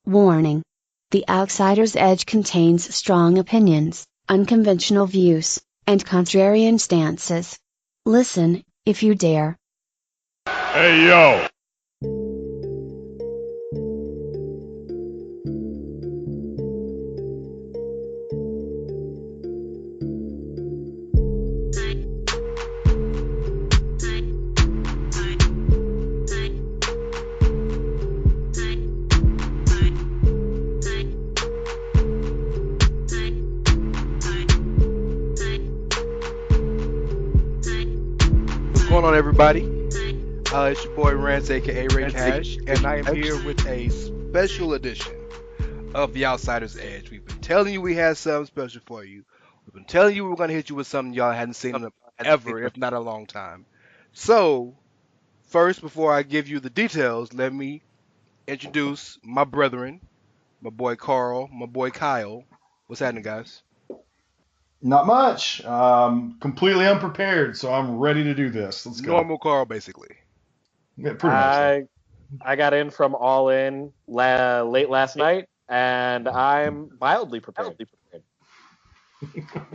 Warning. The Outsider's Edge contains strong opinions, unconventional views, and contrarian stances. Listen, if you dare. Hey, yo! What's going on, everybody? It's your boy Rance, aka Ray Cash, and I am here with a special edition of The Outsider's Edge. We've been telling you we had something special for you. We've been telling you we were going to hit you with something y'all hadn't seen in ever, if not a long time. So, first, before I give you the details, let me introduce my brethren, my boy Karl, my boy Kyle. What's happening, guys? Not much. Completely unprepared, so I'm ready to do this. Let's go. Normal Karl, basically. Yeah, pretty much. I got in from All In late last night, and I'm mildly prepared.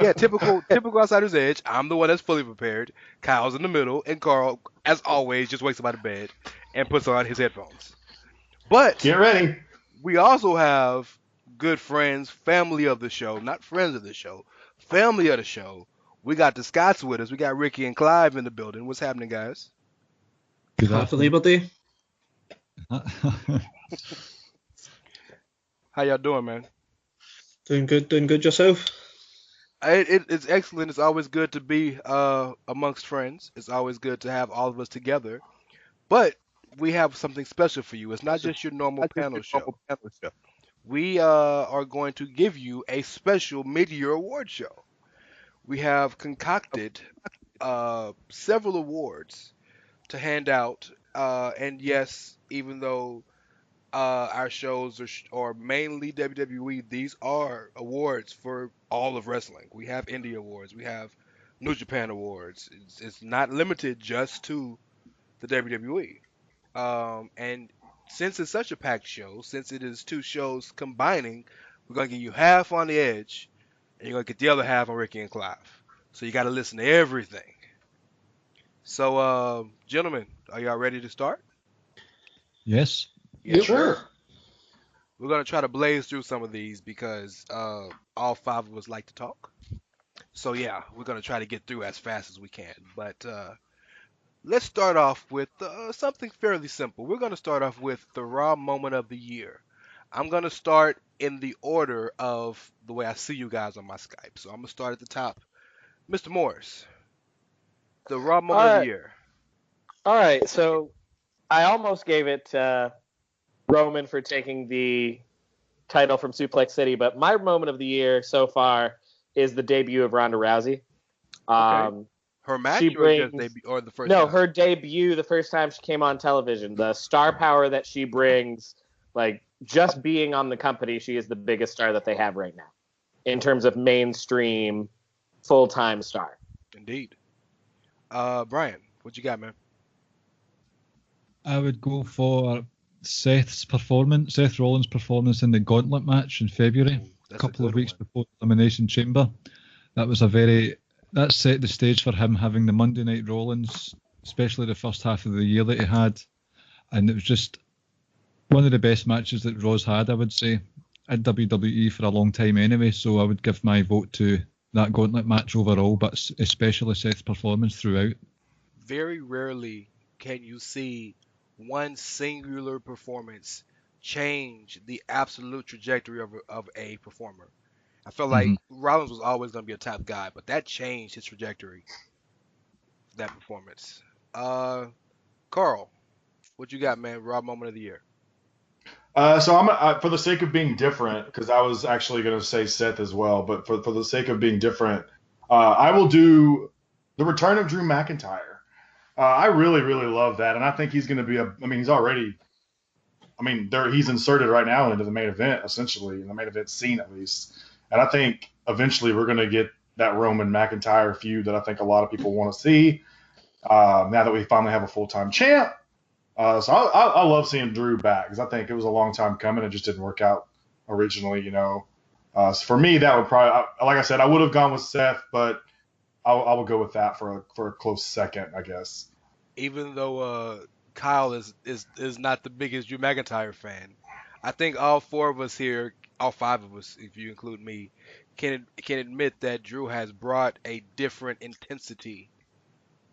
Yeah, typical Outsider's Edge. I'm the one that's fully prepared. Kyle's in the middle, and Karl, as always, just wakes up out of bed and puts on his headphones. But Get ready. we also have good friends, family of the show, not friends of the show, family of the show. We got the Scots with us. We got Ricky and Clive in the building. What's happening, guys? Good Happy Labor Day. How y'all doing, man? Doing good yourself? It's excellent. It's always good to be amongst friends. It's always good to have all of us together. But we have something special for you. It's not just your normal panel show. We are going to give you a special mid-year award show. We have concocted several awards to hand out. And yes, even though our shows are mainly WWE, these are awards for all of wrestling. We have Indie Awards. We have New Japan Awards. It's not limited just to the WWE. And since it's such a packed show, since it is two shows combining, we're going to give you half on the Edge, and you're going to get the other half on Ricky and Clive. So you got to listen to everything. So, gentlemen, are y'all ready to start? Yes. Yeah, Sure. We're going to try to blaze through some of these because all five of us like to talk. So, yeah, we're going to try to get through as fast as we can. But let's start off with something fairly simple. We're going to start off with the Raw Moment of the Year. I'm going to start in the order of the way I see you guys on my Skype. So I'm going to start at the top. Mr. Morris, the Raw Moment of the Year. All right, so I almost gave it Roman for taking the title from Suplex City, but my moment of the year so far is the debut of Ronda Rousey. Okay. Her match or the first No, time? her debut the first time she came on television. The star power that she brings, like just being on the company, she is the biggest star that they have right now in terms of mainstream full-time star. Indeed. Brian, what you got, man? I would go for Seth Rollins' performance in the Gauntlet match in February, a couple of weeks before Elimination Chamber. That set the stage for him having the Monday Night Rollins, especially the first half of the year that he had. And it was just one of the best matches that Raw's had, I would say, at WWE for a long time anyway. So I would give my vote to that Gauntlet match overall, but especially Seth's performance throughout. Very rarely can you see one singular performance change the absolute trajectory of a performer. I felt like Rollins was always going to be a top guy, but that changed his trajectory, that performance. Karl, what you got, man? Raw Moment of the Year. So I'm for the sake of being different, because I was actually going to say Seth as well, but for the sake of being different, I will do the return of Drew McIntyre. I really, really love that, and I think he's going to be he's already, he's inserted right now into the main event, essentially, in the main event scene at least. And I think eventually we're going to get that Roman McIntyre feud that I think a lot of people want to see. Now that we finally have a full-time champ, So I love seeing Drew back because I think it was a long time coming. It just didn't work out originally, So for me, that would probably, like I said, I would have gone with Seth, but I will go with that for a close second, I guess. Even though Kyle is not the biggest Drew McIntyre fan, I think all four of us here, all five of us, if you include me, can admit that Drew has brought a different intensity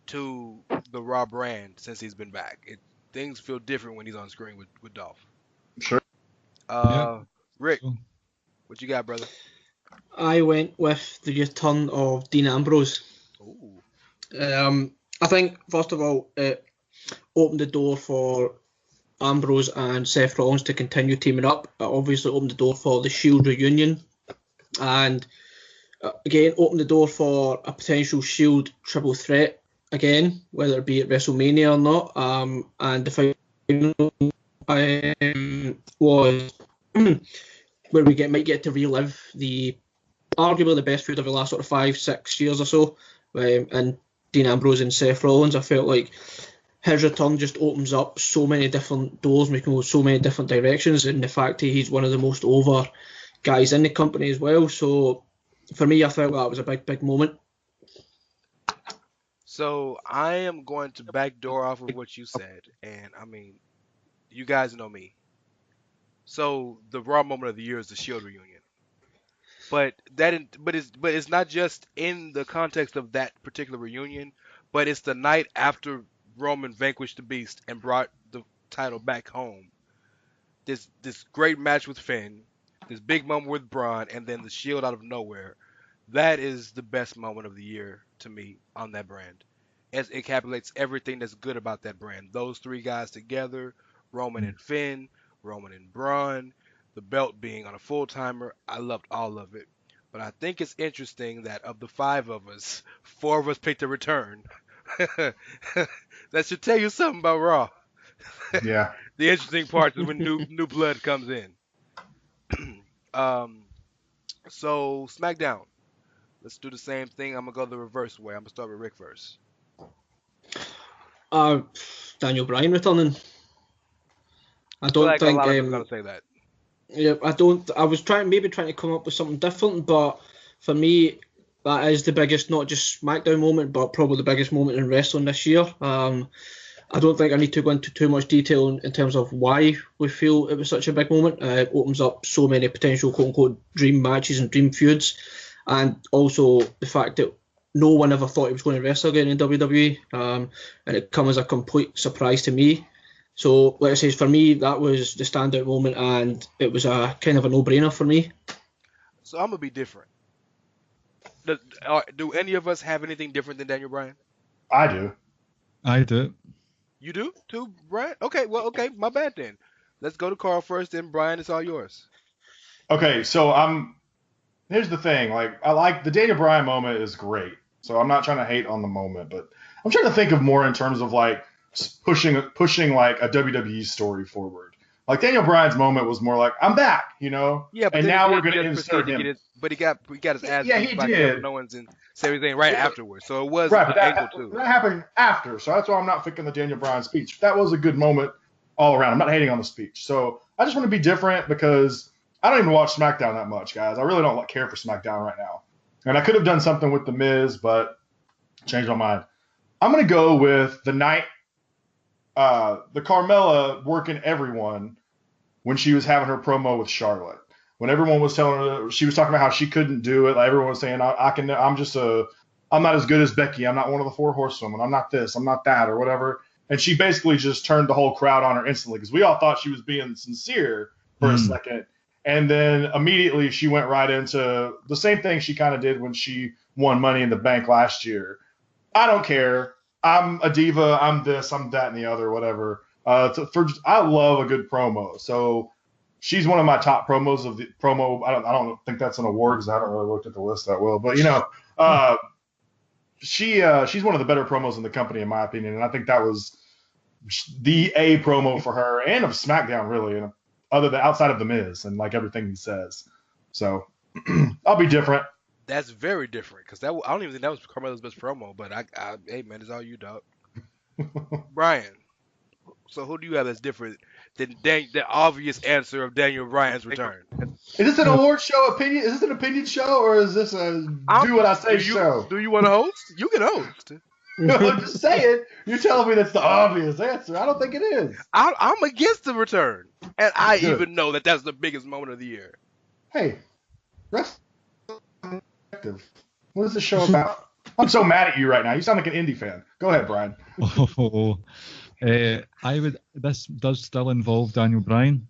to the Raw brand since he's been back. Things feel different when he's on screen with Dolph. Sure. Yeah. Uh, Rick, So, what you got, brother? I went with the return of Dean Ambrose. Ooh, I think, first of all, it opened the door for Ambrose and Seth Rollins to continue teaming up. It obviously opened the door for the Shield reunion, and again opened the door for a potential Shield triple threat again, whether it be at WrestleMania or not. And the final was where we might get to relive the arguably the best feud of the last sort of 5-6 years or so, and Dean Ambrose and Seth Rollins. I felt like his return just opens up so many different doors, making go so many different directions, and the fact that he's one of the most over guys in the company as well. So for me, I felt that was a big moment. so I am going to backdoor off of what you said, and I mean, you guys know me. So the Raw moment of the year is the Shield reunion. But it's not just in the context of that particular reunion, but it's the night after Roman vanquished the Beast and brought the title back home. This great match with Finn, this big moment with Braun, and then the Shield out of nowhere. That is the best moment of the year to me on that brand. It encapsulates everything that's good about that brand. Those three guys together, Roman and Finn, Roman and Braun, the belt being on a full timer. I loved all of it. But I think it's interesting that of the five of us, four of us picked a return. That should tell you something about Raw. Yeah. The interesting part is when new blood comes in. um, so SmackDown. Let's do the same thing. I'm gonna go the reverse way. I'm gonna start with Rick first. Uh, Daniel Bryan returning. I I feel don't like a think. lot of us are gonna say that. Yeah, I don't. I was trying to come up with something different, but for me, that is the biggest, not just SmackDown moment, but probably the biggest moment in wrestling this year. I don't think I need to go into too much detail in terms of why we feel it was such a big moment. It opens up so many potential quote unquote dream matches and dream feuds, and also the fact that no one ever thought he was going to wrestle again in WWE, and it come as a complete surprise to me. So, like I say, for me, that was the standout moment, and it was a kind of a no-brainer for me. So I'm gonna be different. Do any of us have anything different than Daniel Bryan? I do. I do. You do too, Bryan? Okay, well, okay, my bad then. Let's go to Karl first, then Bryan. It's all yours. Okay, so here's the thing. Like, I like the Daniel Bryan moment is great. So I'm not trying to hate on the moment, but I'm trying to think of more in terms of like pushing like a WWE story forward. Like Daniel Bryan's moment was more like I'm back, Yeah, but and then now he we're didn't going to just proceed insert to get him. it, but he got his ass Yeah, beat he by Kevin did. Owens and Sami Zayn right Yeah, afterwards. So it was right, but an angle too. that happened after. So that's why I'm not picking the Daniel Bryan speech. That was a good moment all around. I'm not hating on the speech. So I just want to be different because I don't even watch SmackDown that much, guys. I really don't care for SmackDown right now. And I could have done something with The Miz, but changed my mind. I'm going to go with the night, the Carmella working everyone when she was having her promo with Charlotte. When everyone was telling her, she was talking about how she couldn't do it. Like everyone was saying, I can, I'm not as good as Becky. I'm not one of the four horsewomen. I'm not this. I'm not that, or whatever. And she basically just turned the whole crowd on her instantly because we all thought she was being sincere for a second. And then immediately she went right into the same thing she kind of did when she won Money in the Bank last year. I don't care. I'm a diva. I'm this. I'm that, and the other, whatever. I love a good promo. So she's one of my top promos of the promo. I don't think that's an award because I haven't really looked at the list that well. But she's one of the better promos in the company in my opinion, and I think that was the A promo for her and of SmackDown really, and other than outside of the Miz and like everything he says. So I'll be different. That's very different because I don't even think that was Carmella's best promo. But hey man, it's all you, dog. Bryan. So who do you have that's different than the obvious answer of Daniel Bryan's return? Is this an award show opinion? Is this an opinion show, or is this a do what I say show? Do you want to host? You can host. I'm just saying. You're telling me that's the obvious answer. I don't think it is. I'm against the return, and I Good. even know that that's the biggest moment of the year. Hey, rest. What is the show about? I'm so mad at you right now. You sound like an indie fan. Go ahead, Brian. This does still involve Daniel Bryan,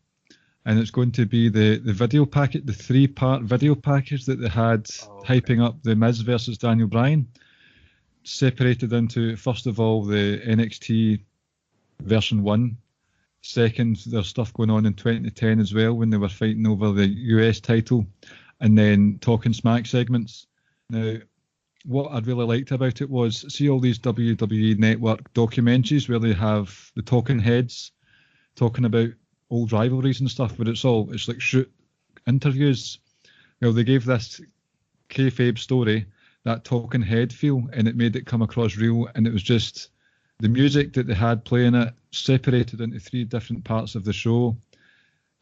and it's going to be the video packet, the 3-part video package that they had hyping up the Miz versus Daniel Bryan, separated into, first of all, the NXT version 1. Second, there's stuff going on in 2010 as well when they were fighting over the US title, and then Talking Smack segments. Now, what I really liked about it was, see all these WWE Network documentaries where they have the talking heads talking about old rivalries and stuff, but it's like shoot interviews. Well, they gave this kayfabe story that talking head feel, and it made it come across real, and it was just the music that they had playing it separated into 3 different parts of the show.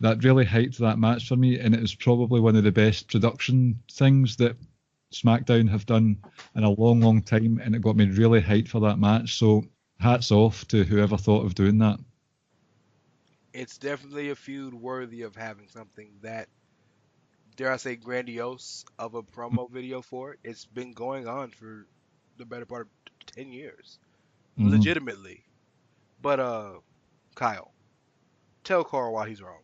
That really hyped that match for me, and it is probably one of the best production things that SmackDown have done in a long, long time, and it got me really hyped for that match. So hats off to whoever thought of doing that. It's definitely a feud worthy of having something that, dare I say, grandiose of a promo video for it. It's been going on for the better part of 10 years, legitimately. But Kyle, tell Karl why he's wrong.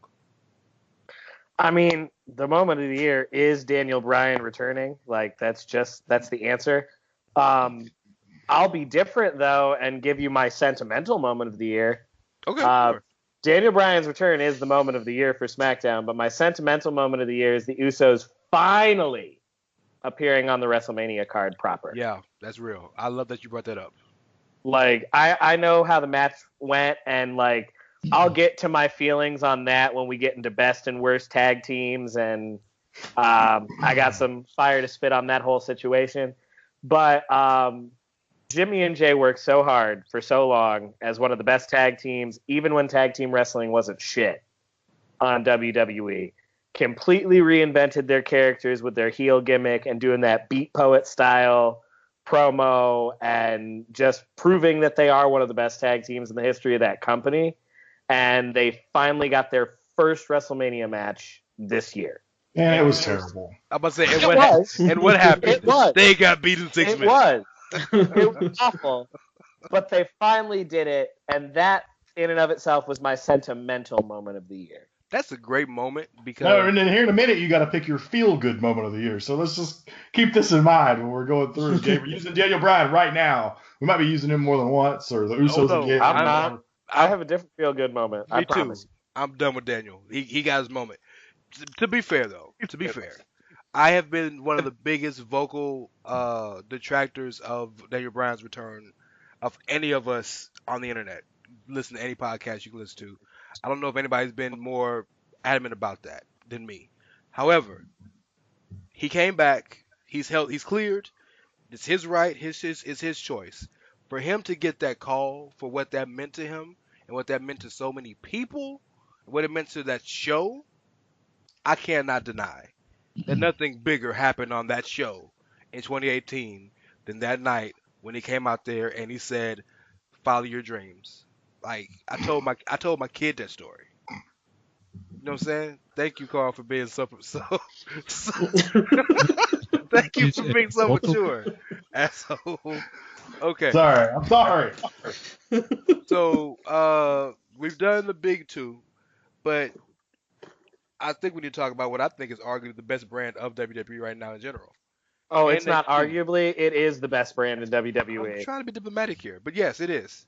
I mean, the moment of the year is Daniel Bryan returning. Like, that's the answer. I'll be different, though, and give you my sentimental moment of the year. Okay, sure. Daniel Bryan's return is the moment of the year for SmackDown, but my sentimental moment of the year is the Usos finally appearing on the WrestleMania card proper. Yeah, that's real. I love that you brought that up. Like, I know how the match went, and, like, I'll get to my feelings on that when we get into best and worst tag teams, and I got some fire to spit on that whole situation. But Jimmy and Jay worked so hard for so long as one of the best tag teams, even when tag team wrestling wasn't shit on WWE. Completely reinvented their characters with their heel gimmick and doing that beat poet style promo and just proving that they are one of the best tag teams in the history of that company. And they finally got their first WrestleMania match this year. And it was terrible. I'm about to say, and what happened? It was. They got beat in 6 minutes. It was awful. But they finally did it, and that in and of itself was my sentimental moment of the year. That's a great moment because. No, and then here in a minute, you got to pick your feel-good moment of the year. So let's just keep this in mind when we're going through. We're using Daniel Bryan right now. We might be using him more than once, or the Usos again. I'm not. I have a different feel-good moment. Me I promise. too. I'm done with Daniel. He got his moment. To be fair, though, I have been one of the biggest vocal detractors of Daniel Bryan's return of any of us on the internet. Listen to any podcast you can listen to. I don't know if anybody's been more adamant about that than me. However, he came back. He's cleared. It's his right. It's his choice. For him to get that call, for what that meant to him and what that meant to so many people, what it meant to that show, I cannot deny that nothing bigger happened on that show in 2018 than that night when he came out there and he said, "Follow your dreams." Like I told my kid that story. You know what I'm saying? Thank you, Karl, for being so thank you for being so mature. Asshole. Okay. I'm sorry. So we've done the big two, but I think we need to talk about what I think is arguably the best brand of WWE right now in general. Oh, it's not arguably. It is the best brand in WWE. I'm trying to be diplomatic here, but yes, it is.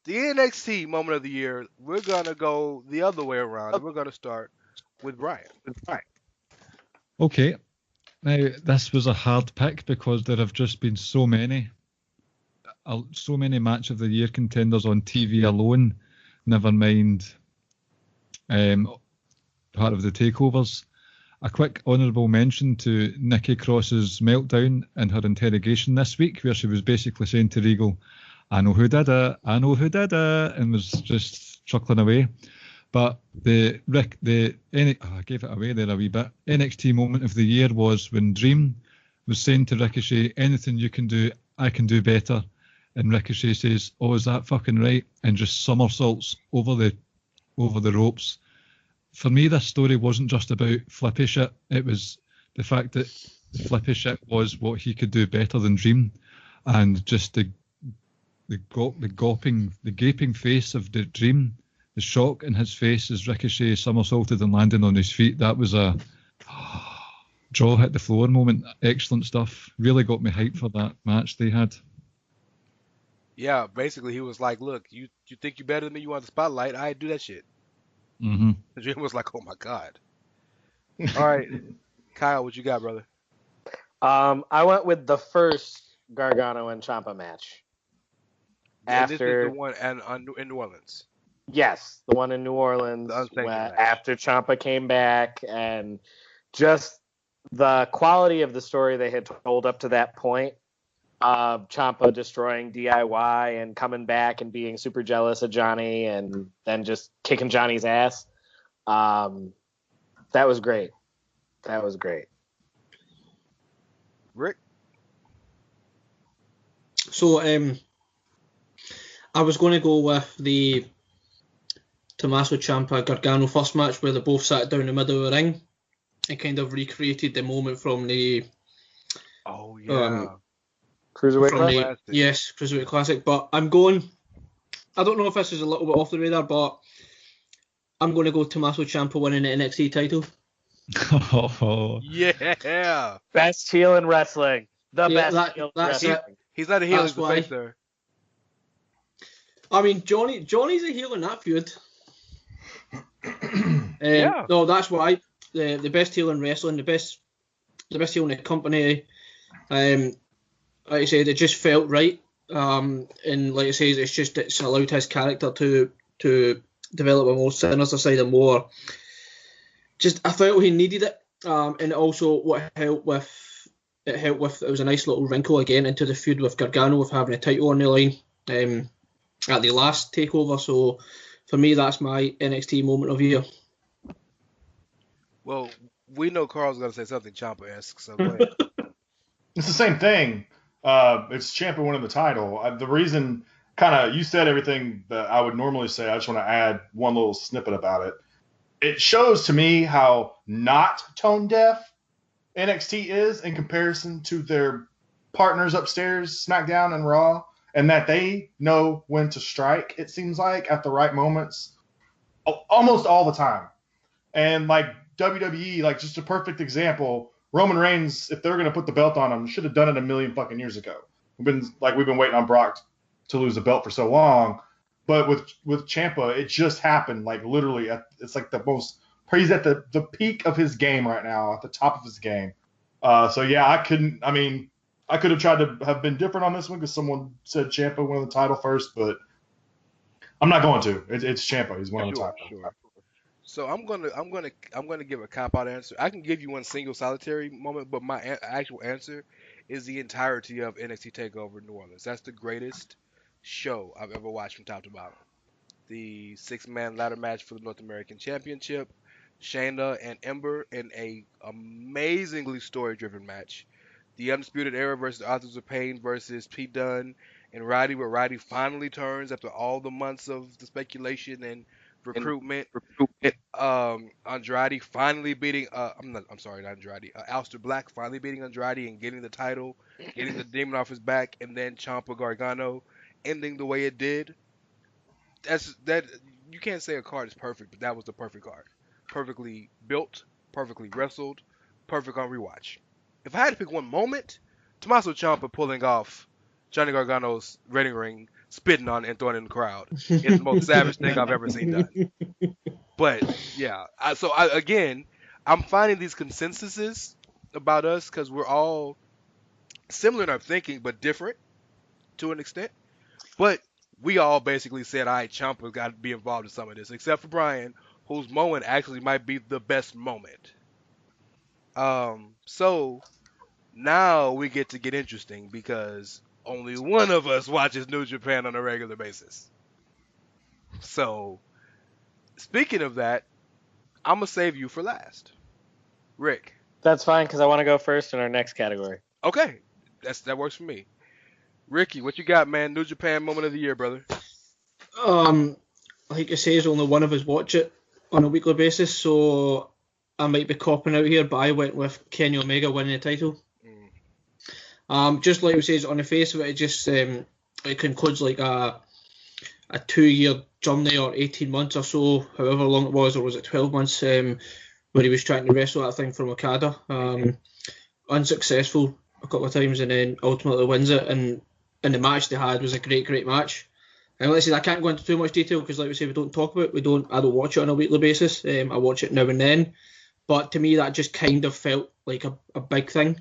The NXT moment of the year, we're going to go the other way around, and we're going to start with Brian. Okay. Now, this was a hard pick because there have just been so many match of the year contenders on TV alone, never mind part of the takeovers. A quick honourable mention to Nikki Cross's meltdown in her interrogation this week, where she was basically saying to Regal, I know who did it, I know who did it, and was just chuckling away. But I gave it away there a wee bit. NXT moment of the year was when Dream was saying to Ricochet, anything you can do, I can do better. And Ricochet says, oh, is that fucking right? And just somersaults over the ropes. For me, this story wasn't just about flippy shit. It was the fact that flippy shit was what he could do better than Dream. And just the gaping face of the Dream, the shock in his face as Ricochet somersaulted and landed on his feet. That was a jaw hit the floor moment. Excellent stuff. Really got me hyped for that match they had. Yeah, basically he was like, look, you think you better than me? You want the spotlight? I do that shit. Mm-hmm. And Jim was like, oh my god. All right, Kyle, what you got, brother? I went with the first Gargano and Ciampa match. And this is the one in New Orleans. Yes, the one in New Orleans after Ciampa came back, and just the quality of the story they had told up to that point of Ciampa destroying DIY and coming back and being super jealous of Johnny and then just kicking Johnny's ass. That was great. That was great. Rick? So I was going to go with the Tommaso Ciampa Gargano first match where they both sat down in the middle of the ring and kind of recreated the moment from the Cruiserweight Classic. Yes, Cruiserweight Classic. But I don't know if this is a little bit off the radar, but I'm going to go Tommaso Ciampa winning the NXT title. Yeah. Best heel in wrestling. Best heel in wrestling. He's not a heel, he's a face, sir. I mean, Johnny's a heel in that feud. Yeah. No, that's why. The best heel in wrestling, the best heel in the company. Like I said, it just felt right. And like I said, it's allowed his character to develop a more sinister side and more. Just I felt he needed it. And also what helped with it was a nice little wrinkle again into the feud with Gargano with having a title on the line at the last takeover. So for me, that's my NXT moment of the year. Well, we know Karl's going to say something Ciampa-esque, so go ahead. It's the same thing. It's Ciampa winning the title. The reason, you said everything that I would normally say. I just want to add one little snippet about it. It shows to me how not tone deaf NXT is in comparison to their partners upstairs, SmackDown and Raw, and that they know when to strike, it seems like, at the right moments almost all the time. And like WWE, like just a perfect example, Roman Reigns, if they're going to put the belt on him, should have done it a million fucking years ago. We've been waiting on Brock to lose the belt for so long. But with Ciampa, it just happened, like literally, it's like he's at the peak of his game right now, at the top of his game. So yeah, I could have tried to have been different on this one because someone said Ciampa won the title first, but I'm not going to. It's Ciampa. He's winning the title. Sure. So I'm gonna give a cop-out answer. I can give you one single solitary moment, but my actual answer is the entirety of NXT Takeover New Orleans. That's the greatest show I've ever watched from top to bottom. The 6-man ladder match for the North American Championship, Shayna and Ember in a amazingly story-driven match. The Undisputed Era versus Authors of Pain versus Pete Dunne and Roddy, where Roddy finally turns after all the months of the speculation and recruitment. Andrade finally beating Aleister Black finally beating Andrade and getting the title, getting the demon off his back, and then Ciampa Gargano ending the way it did. That you can't say a card is perfect, but that was the perfect card. Perfectly built, perfectly wrestled, perfect on rewatch. If I had to pick one moment, Tommaso Ciampa pulling off Johnny Gargano's wedding ring, spitting on it and throwing it in the crowd is the most savage thing I've ever seen done. But yeah, I'm finding these consensuses about us because we're all similar in our thinking, but different to an extent. But we all basically said, all right, Ciampa's got to be involved in some of this, except for Brian, whose moment actually might be the best moment. So now we get interesting because only one of us watches New Japan on a regular basis. So, speaking of that, I'm gonna save you for last, Rick. That's fine because I want to go first in our next category. Okay, that works for me. Ricky, what you got, man? New Japan moment of the year, brother. Like I say, there's only one of us watch it on a weekly basis, so I might be copping out here, but I went with Kenny Omega winning the title. Just like we says on the face of it, it concludes like a 2-year journey or 18 months or so, however long it was, or was it 12 months, where he was trying to wrestle that thing from Okada. Unsuccessful a couple of times, and then ultimately wins it. And the match they had was a great match. And like I said, I can't go into too much detail because, like we say, we don't talk about it. I don't watch it on a weekly basis. I watch it now and then. But to me, that just kind of felt like a big thing.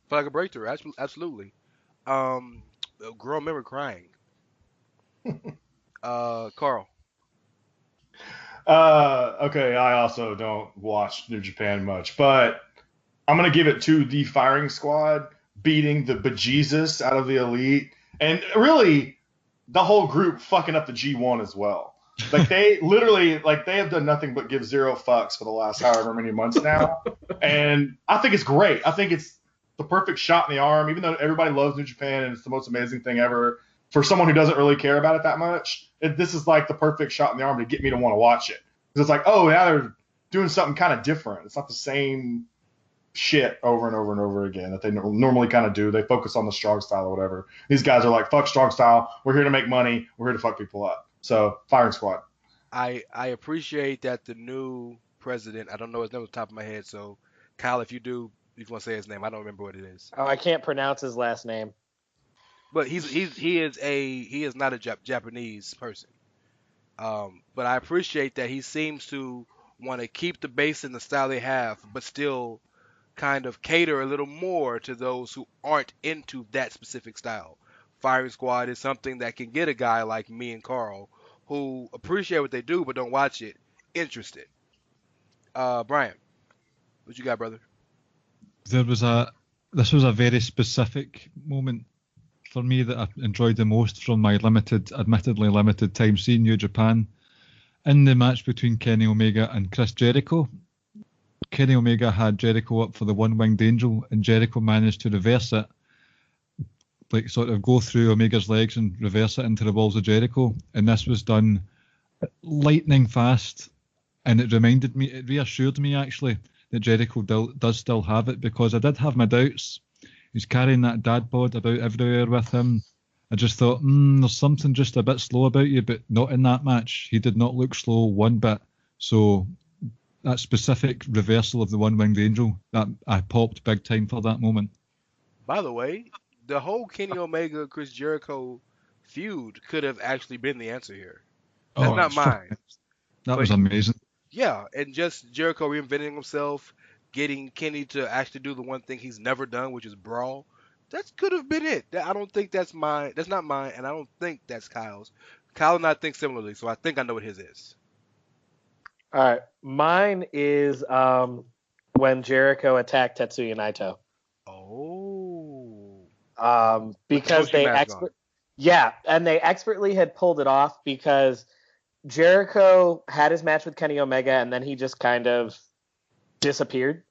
Felt like a breakthrough, absolutely. A girl remember crying. Karl. Okay, I also don't watch New Japan much, but I'm gonna give it to the Firing Squad beating the bejesus out of the Elite, and really the whole group fucking up the G1 as well. Like they literally, like they have done nothing but give zero fucks for the last however many months now, and I think it's great. I think it's the perfect shot in the arm, even though everybody loves New Japan and it's the most amazing thing ever. For someone who doesn't really care about it that much, this is like the perfect shot in the arm to get me to want to watch it. Because it's like, oh, now they're doing something kind of different. It's not the same shit over and over and over again that they normally kind of do. They focus on the strong style or whatever. These guys are like, fuck strong style. We're here to make money. We're here to fuck people up. So, Firing Squad. I appreciate that the new president, I don't know his name off the top of my head, so Kyle, if you do, if you want to say his name, I don't remember what it is. Oh, I can't pronounce his last name. But he is not a Japanese person. But I appreciate that he seems to want to keep the base in the style they have, but still kind of cater a little more to those who aren't into that specific style. Firing Squad is something that can get a guy like me and Karl, who appreciate what they do but don't watch it, interested. Brian, what you got, brother? This was a very specific moment for me that I enjoyed the most from my admittedly limited time seeing New Japan. In the match between Kenny Omega and Chris Jericho, Kenny Omega had Jericho up for the one-winged angel, and Jericho managed to reverse it, like sort of go through Omega's legs and reverse it into the balls of Jericho. And this was done lightning fast, and it reassured me actually that Jericho does still have it, because I did have my doubts. He's carrying that dad bod about everywhere with him. I just thought, there's something just a bit slow about you, but not in that match. He did not look slow one bit. So that specific reversal of the one-winged angel, that I popped big time for that moment. By the way, the whole Kenny Omega Chris Jericho feud could have actually been the answer here. That's not mine. That was amazing. Yeah, and just Jericho reinventing himself, getting Kenny to actually do the one thing he's never done, which is brawl. That could have been it. I don't think that's mine. That's not mine, and I don't think that's Kyle's. Kyle and I think similarly, so I think I know what his is. All right, mine is when Jericho attacked Tetsuya Naito. Oh. Because they they expertly had pulled it off, because Jericho had his match with Kenny Omega and then he just kind of disappeared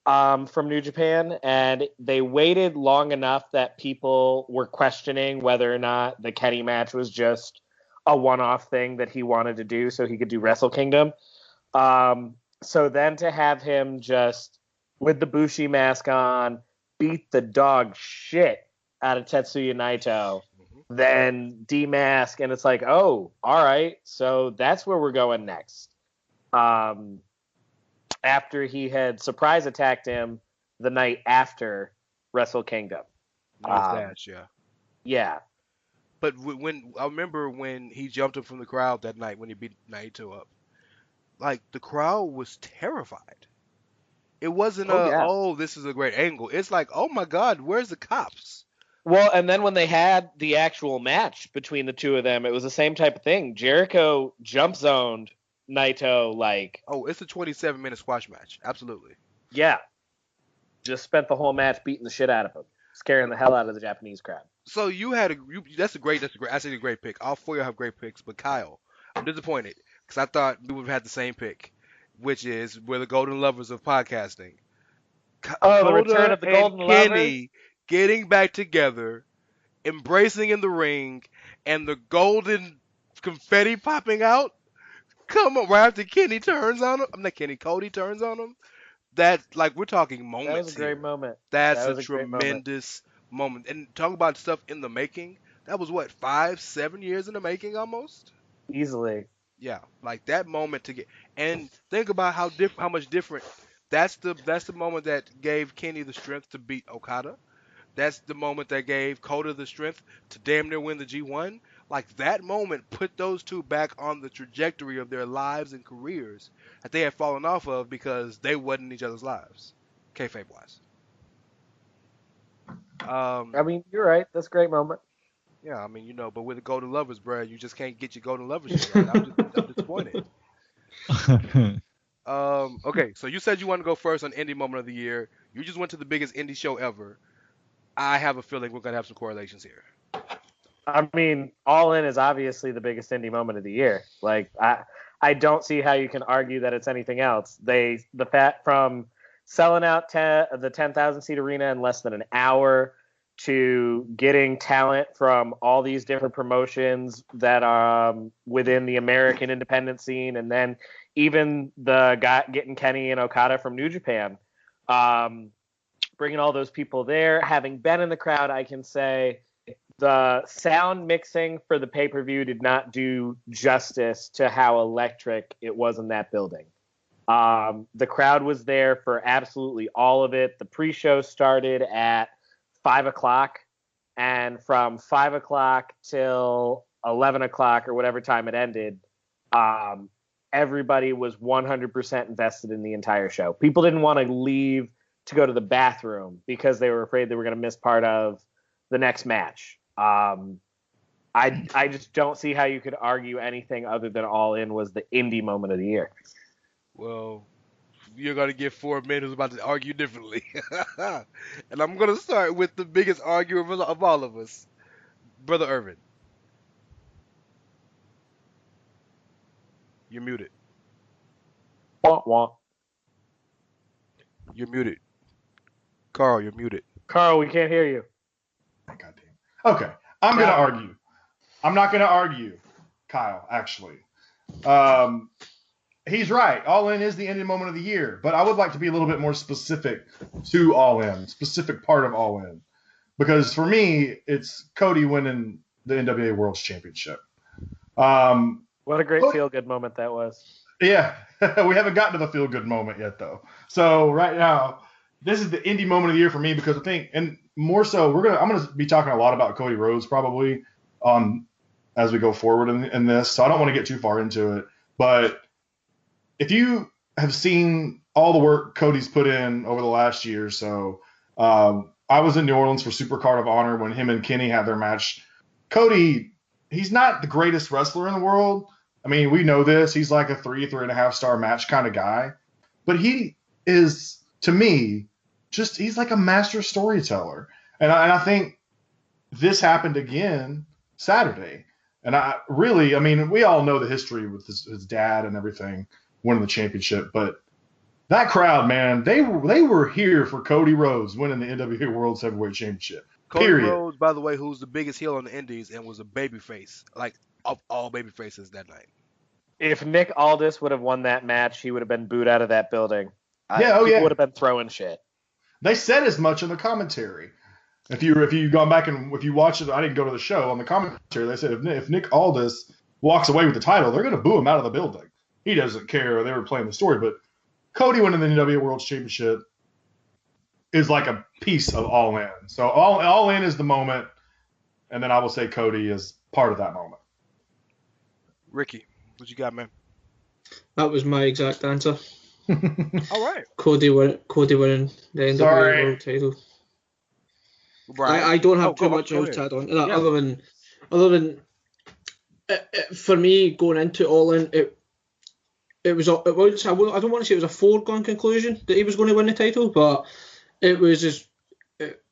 from New Japan, and they waited long enough that people were questioning whether or not the Kenny match was just a one-off thing that he wanted to do so he could do Wrestle Kingdom. So then to have him just, with the Bushi mask on, beat the dog shit out of Tetsuya Naito, then demask, and it's like, oh, all right, so that's where we're going next. After he had surprise attacked him the night after Wrestle Kingdom. Yeah. But when I remember when he jumped up from the crowd that night when he beat Naito up, like the crowd was terrified. It wasn't this is a great angle. It's like, oh my God, where's the cops? Well, and then when they had the actual match between the two of them, it was the same type of thing. Jericho jump zoned Naito like... Oh, it's a 27-minute squash match. Absolutely. Yeah. Just spent the whole match beating the shit out of him. scaring the hell out of the Japanese crowd. So that's a great I think a great pick. All four of you have great picks, but Kyle, I'm disappointed because I thought we would have had the same pick, which is we're the golden lovers of podcasting. Oh, the return Coda of the and golden lovers. Kenny getting back together, embracing in the ring, and the golden confetti popping out. Come on, right after Kenny turns on him. I'm not Kenny. Cody turns on him. That we're talking moments That was a great here. moment. That's That a was a great moment. tremendous moment. And talking about stuff in the making, that was what 5-7 years in the making almost. Easily. Yeah, like that moment to get and think about how much different. That's the moment that gave Kenny the strength to beat Okada. That's the moment that gave Coda the strength to damn near win the G1. Like that moment put those two back on the trajectory of their lives and careers that they had fallen off of because they wasn't in each other's lives, kayfabe wise. I mean, you're right. That's a great moment. Yeah, I mean, but with the Golden Lovers, bro, you just can't get your Golden Lovers shit right. I'm disappointed. Okay, so you said you want to go first on Indie Moment of the Year. You just went to the biggest indie show ever. I have a feeling we're gonna have some correlations here. I mean, All In is obviously the biggest indie moment of the year. Like, I don't see how you can argue that it's anything else. The fact from selling out the 10,000 seat arena in less than an hour to getting talent from all these different promotions that are within the American independent scene, and then even the guy getting Kenny and Okada from New Japan, bringing all those people there. Having been in the crowd, I can say the sound mixing for the pay-per-view did not do justice to how electric it was in that building. The crowd was there for absolutely all of it. The pre-show started at 5 o'clock, and from 5 o'clock till 11 o'clock or whatever time it ended, everybody was 100% invested in the entire show. People didn't want to leave to go to the bathroom because they were afraid they were going to miss part of the next match. I just don't see how you could argue anything other than All In was the indie moment of the year. Well, you're going to get 4 men who's about to argue differently. And I'm going to start with the biggest arguer of all of us, Brother Irvin. You're muted. Wah, wah. You're muted. Karl, you're muted. Karl, we can't hear you. Goddamn. Okay, I'm going to argue. I'm not going to argue, Kyle, actually. He's right. All In is the ending moment of the year, but I would like to be a little bit more specific to All In, specific part of All In. Because for me, it's Cody winning the NWA World Championship. What a great feel-good moment that was. Yeah, we haven't gotten to the feel-good moment yet, though. So right now, this is the indie moment of the year for me because I think, and more so, I'm gonna be talking a lot about Cody Rhodes probably as we go forward in this. So I don't want to get too far into it, but if you have seen all the work Cody's put in over the last year or so, I was in New Orleans for Supercard of Honor when him and Kenny had their match. Cody, he's not the greatest wrestler in the world. I mean, we know this. He's like a 3.5 star match kind of guy. But he is, to me, he's like a master storyteller. And I think this happened again Saturday. And I mean, we all know the history with his dad and everything winning the championship. But that crowd, man, they were here for Cody Rhodes winning the NWA World Heavyweight Championship. Cody Period. Rhodes, by the way, who's the biggest heel on the Indies and was a babyface, like of all babyfaces that night. If Nick Aldis would have won that match, he would have been booed out of that building. Yeah, People would have been throwing shit. They said as much in the commentary. If you gone back and if you watch it, I didn't go to the show on the commentary. They said if Nick Aldis walks away with the title, they're going to boo him out of the building. He doesn't care. They were playing the story, but Cody winning the NWA World Championship is like a piece of All In. So All In is the moment, and then I will say Cody is part of that moment. Ricky, what you got, man? That was my exact answer. All right. Cody winning the NWA World title. I don't have too much else to add on to that, other than for me going into All In, it was I don't want to say it was a foregone conclusion that he was going to win the title, but it was just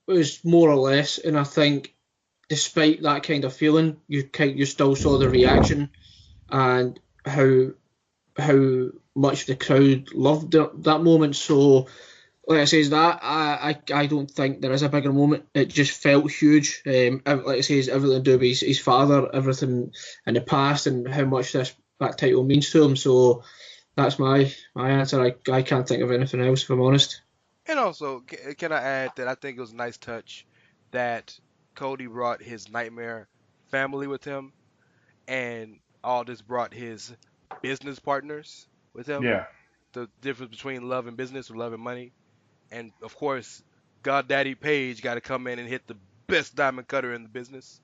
was more or less, and I think despite that kind of feeling, you still saw the reaction and how much the crowd loved that moment. So, like I says, that I don't think there is a bigger moment. It just felt huge. Like I says, everything to do with his father, everything in the past, and how much that title means to him. So that's my answer. I can't think of anything else, if I'm honest. And also, can I add that I think it was a nice touch that Cody brought his Nightmare family with him, and Aldis brought his business partners with him. Yeah. The difference between love and business, or love and money. And of course, God Daddy Page got to come in and hit the best diamond cutter in the business.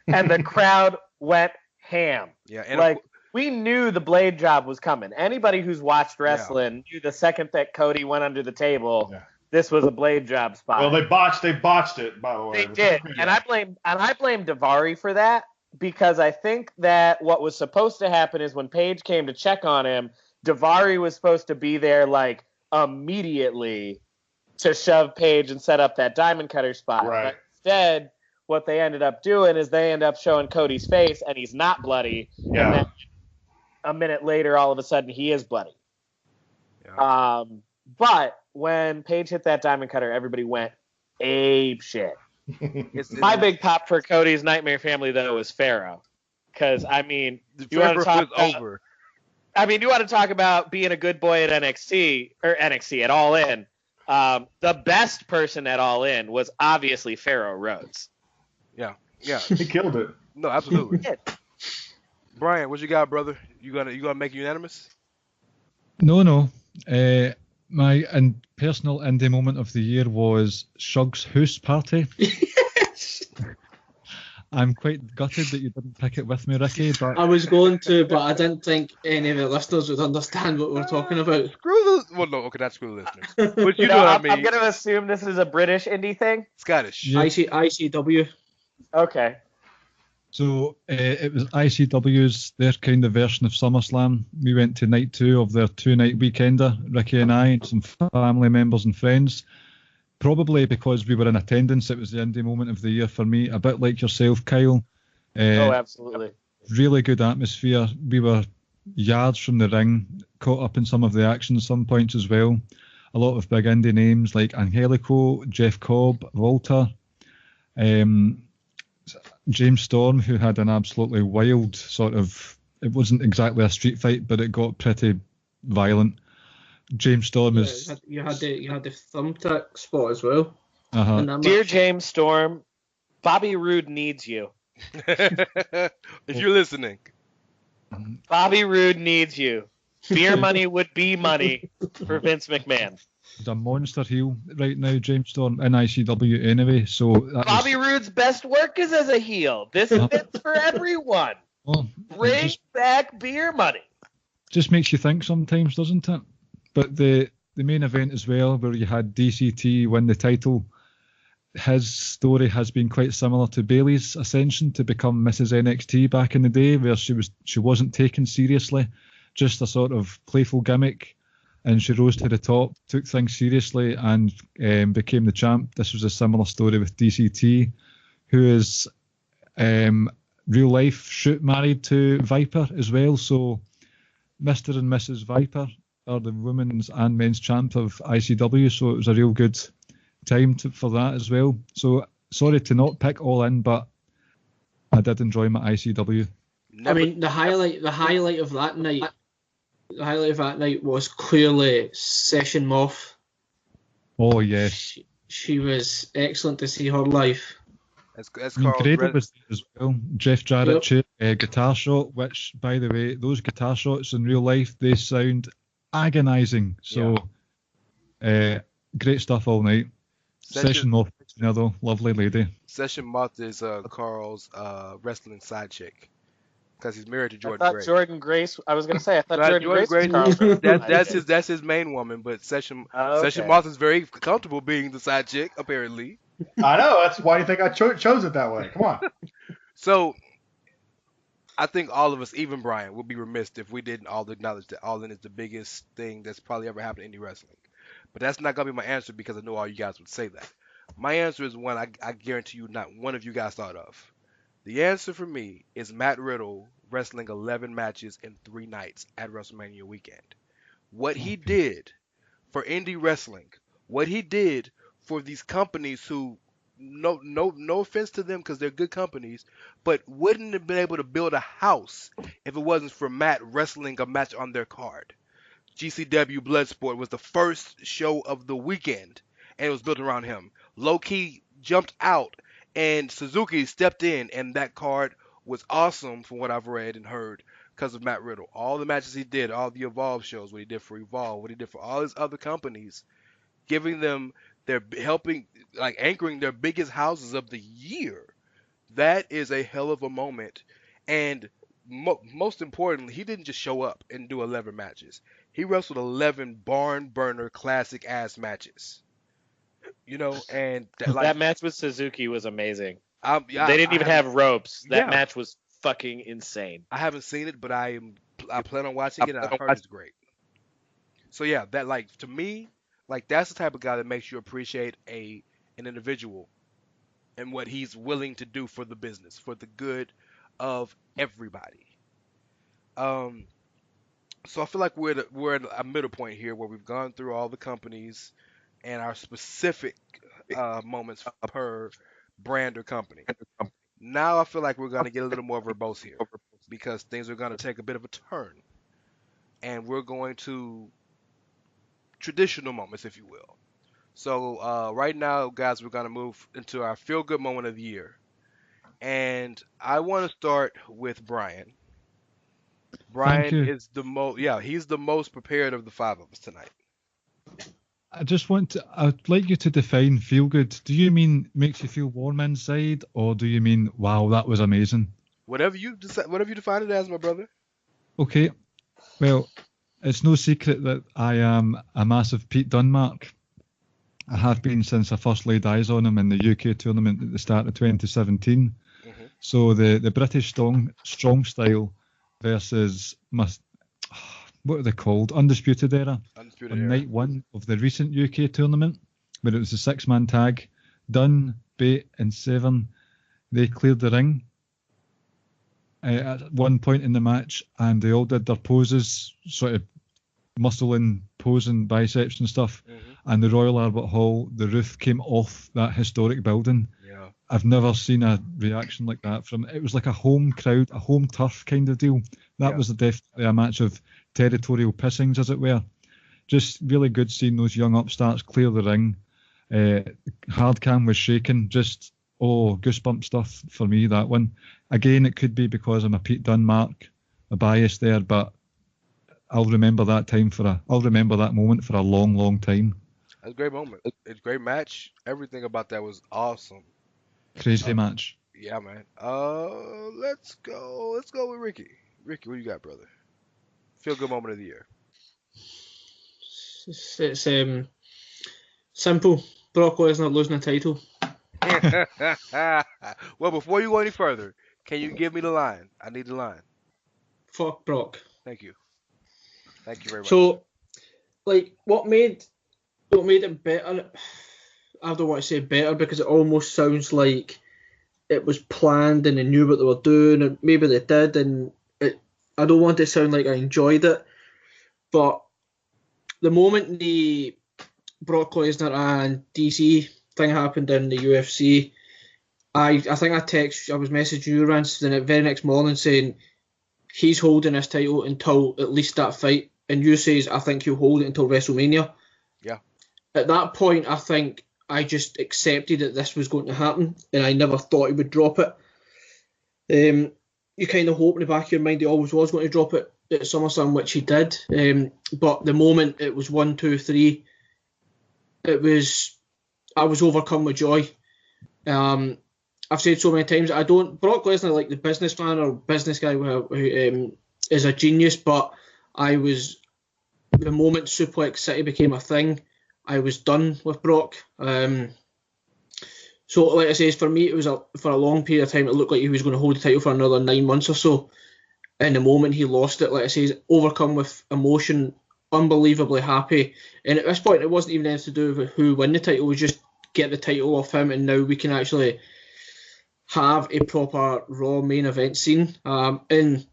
And the crowd went ham. Yeah, and like we knew the blade job was coming. Anybody who's watched wrestling knew the second that Cody went under the table, this was a blade job spot. Well, they botched it, by the way. They did, and I blame Daivari for that, because I think that what was supposed to happen is when Page came to check on him, Daivari was supposed to be there like immediately to shove Page and set up that diamond cutter spot. Right. But instead, what they ended up doing is they end up showing Cody's face, and he's not bloody. Yeah. And then a minute later, all of a sudden, he is bloody. Yeah. But when Page hit that diamond cutter, everybody went ape shit. My big pop for Cody's Nightmare family, though, was Pharaoh. Because, I mean, you want to talk about, over. I mean, you want to talk about being a good boy at NXT, or NXT, at All In. The best person at All In was obviously Pharaoh Rhodes. Yeah. He killed it. No, absolutely. Brian, what you got, brother? You gonna make it unanimous? No. My personal indie moment of the year was Shug's house party. I'm quite gutted that you didn't pick it with me, Ricky. But I was going to, but I didn't think any of the listeners would understand what we're talking about. Screw the not screw the listeners. But you know what I mean. I'm going to assume this is a British indie thing? Scottish. Yeah. ICW. Okay. So it was ICW's, their kind of version of SummerSlam. We went to night 2 of their 2-night weekender, Ricky and I, and some family members and friends. Probably because we were in attendance, it was the indie moment of the year for me. A bit like yourself, Kyle. Absolutely. Really good atmosphere. We were yards from the ring, caught up in some of the action at some points as well. A lot of big indie names like Angelico, Jeff Cobb, Walter, James Storm, who had an absolutely wild sort of, it wasn't exactly a street fight, but it got pretty violent. James Storm is... You had the thumbtack spot as well. Dear James Storm, Bobby Roode needs you. If you're listening. Bobby Roode needs you. Beer money would be money for Vince McMahon. He's a monster heel right now, James Storm, in ICW anyway. So Bobby Roode's best work is as a heel. This fits for everyone. Bring back beer money. Just makes you think sometimes, doesn't it? But the main event as well, where you had DCT win the title, his story has been quite similar to Bayley's ascension to become Mrs. NXT back in the day, where she wasn't taken seriously, just a sort of playful gimmick, and she rose to the top, took things seriously, and became the champ. This was a similar story with DCT, who is real life shoot married to Viper as well. So Mr. and Mrs. Viper are the women's and men's champ of ICW, so it was a real good time for that as well. So sorry to not pick All In, but I did enjoy my ICW. I mean, the highlight of that night was clearly Session Moth. Oh yes, she was excellent to see her live. That's Grado was there as well. Jeff Jarrett, guitar shot, which, by the way, those guitar shots in real life, they sound agonising. So, great stuff all night. Session Moth, another lovely lady. Session Moth is Carl's wrestling side chick, because he's married to Jordan Grace. Jordan Grace. I was gonna say I thought Jordan Grace was Carl's that's his main woman, but Session Moth is very comfortable being the side chick, apparently. I know. That's why you think I chose it that way. Come on. So, I think all of us, even Brian, would be remiss if we didn't all acknowledge that All In is the biggest thing that's probably ever happened in indie wrestling. But that's not going to be my answer, because I know all you guys would say that. My answer is one I guarantee you not one of you guys thought of. The answer for me is Matt Riddle wrestling 11 matches in 3 nights at WrestleMania weekend. What he Okay. did for indie wrestling, what he did for these companies who, no offense to them because they're good companies, but wouldn't have been able to build a house if it wasn't for Matt wrestling a match on their card. GCW Bloodsport was the first show of the weekend, and it was built around him. Low Key jumped out, and Suzuki stepped in, and that card was awesome from what I've read and heard because of Matt Riddle. All the matches he did, all the Evolve shows, what he did for Evolve, what he did for all his other companies, giving them their helping, like anchoring their biggest houses of the year. That is a hell of a moment. And most importantly, he didn't just show up and do 11 matches. He wrestled 11 barn burner classic ass matches. And that, like, That match with Suzuki was amazing. yeah, They didn't even have ropes. That yeah, match was fucking insane. I haven't seen it, but I plan on watching it, and I heard it's great. So yeah, that, like, to me, like, that's the type of guy that makes you appreciate an individual and what he's willing to do for the business, for the good of everybody. Um, so I feel like we're at a middle point here where we've gone through all the companies and our specific moments per brand or company. Now I feel like we're going to get a little more verbose here because things are going to take a bit of a turn, and we're going to traditional moments, if you will. So right now, guys, we're going to move into our feel good moment of the year. And I want to start with Brian. Thank Brian you. is he's the most prepared of the 5 of us tonight. I'd like you to define feel good. Do you mean makes you feel warm inside, or do you mean, wow, that was amazing? Whatever you define it as, my brother. Okay. Well, it's no secret that I am a massive Pete Dunne mark. I have been since I first laid eyes on him in the UK tournament at the start of 2017. Mm-hmm. So the British strong style versus what are they called? Undisputed Era. Undisputed On Era. night one of the recent UK tournament, where it was a 6-man tag. Dunn, Bate, and Severn, they cleared the ring at one point in the match, and they all did their poses, sort of muscling, posing biceps and stuff. Mm-hmm. And the Royal Albert Hall, the roof came off that historic building. Yeah. I've never seen a reaction like that from. It was like a home crowd, a home turf kind of deal. That was definitely a match of territorial pissings, as it were. Just really good seeing those young upstarts clear the ring. Hard cam was shaking. Just goosebump stuff for me, that one. Again, it could be because I'm a Pete Dunne mark, a bias there, but I'll remember that moment for a long, long time. That's a great moment. It's a great match. Everything about that was awesome. Crazy match. Yeah, man. Let's go with Ricky. Ricky, what you got, brother? Feel good moment of the year. It's simple. Brock Lesnar losing a title. Well, before you go any further, can you give me the line? I need the line. Fuck Brock. Thank you. Thank you very much. So, like, what made it better? I don't want to say better because it almost sounds like it was planned and they knew what they were doing, and maybe they did. And I don't want to sound like I enjoyed it, but the moment the Brock Lesnar and DC thing happened in the UFC, I think I was messaging you, Rance, the very next morning saying he's holding his title until at least that fight, and you says I think he'll hold it until WrestleMania. Yeah. At that point, I think I just accepted that this was going to happen, and I never thought he would drop it. You kind of hope in the back of your mind he always was going to drop it at SummerSlam, which he did. But the moment it was 1, 2, 3, I was overcome with joy. I've said so many times, Brock Lesnar, like the businessman or business guy who is a genius, but the moment Suplex City became a thing, I was done with Brock. So, like I say, for me, it was for a long period of time, it looked like he was going to hold the title for another 9 months or so. And the moment he lost it, like I say, he's overcome with emotion, unbelievably happy. And at this point, it wasn't even anything to do with who won the title. It was just get the title off him, and now we can actually have a proper Raw main event scene. And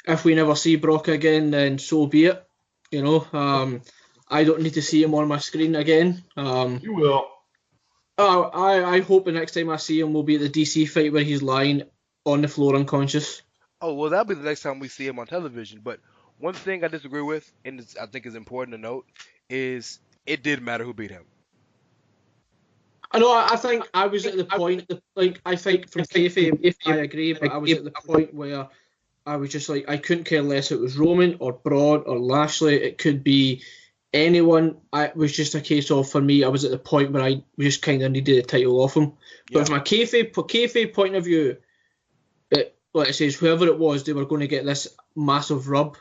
if we never see Brock again, then so be it. You know, I don't need to see him on my screen again. You will. I hope the next time I see him will be at the DC fight where he's lying on the floor unconscious. Oh, well, that'll be the next time we see him on television. But one thing I disagree with, and I think is important to note, is it did matter who beat him. I know. I think I was at the point. Like, I think from kayfabe, I agree, but I was at the point where I was just like, I couldn't care less if it was Roman or Braun or Lashley. It could be anyone. It was just a case of, for me, I was at the point where I just kind of needed a title off him. But from a kayfabe point of view, like I say, whoever it was, they were going to get this massive rub.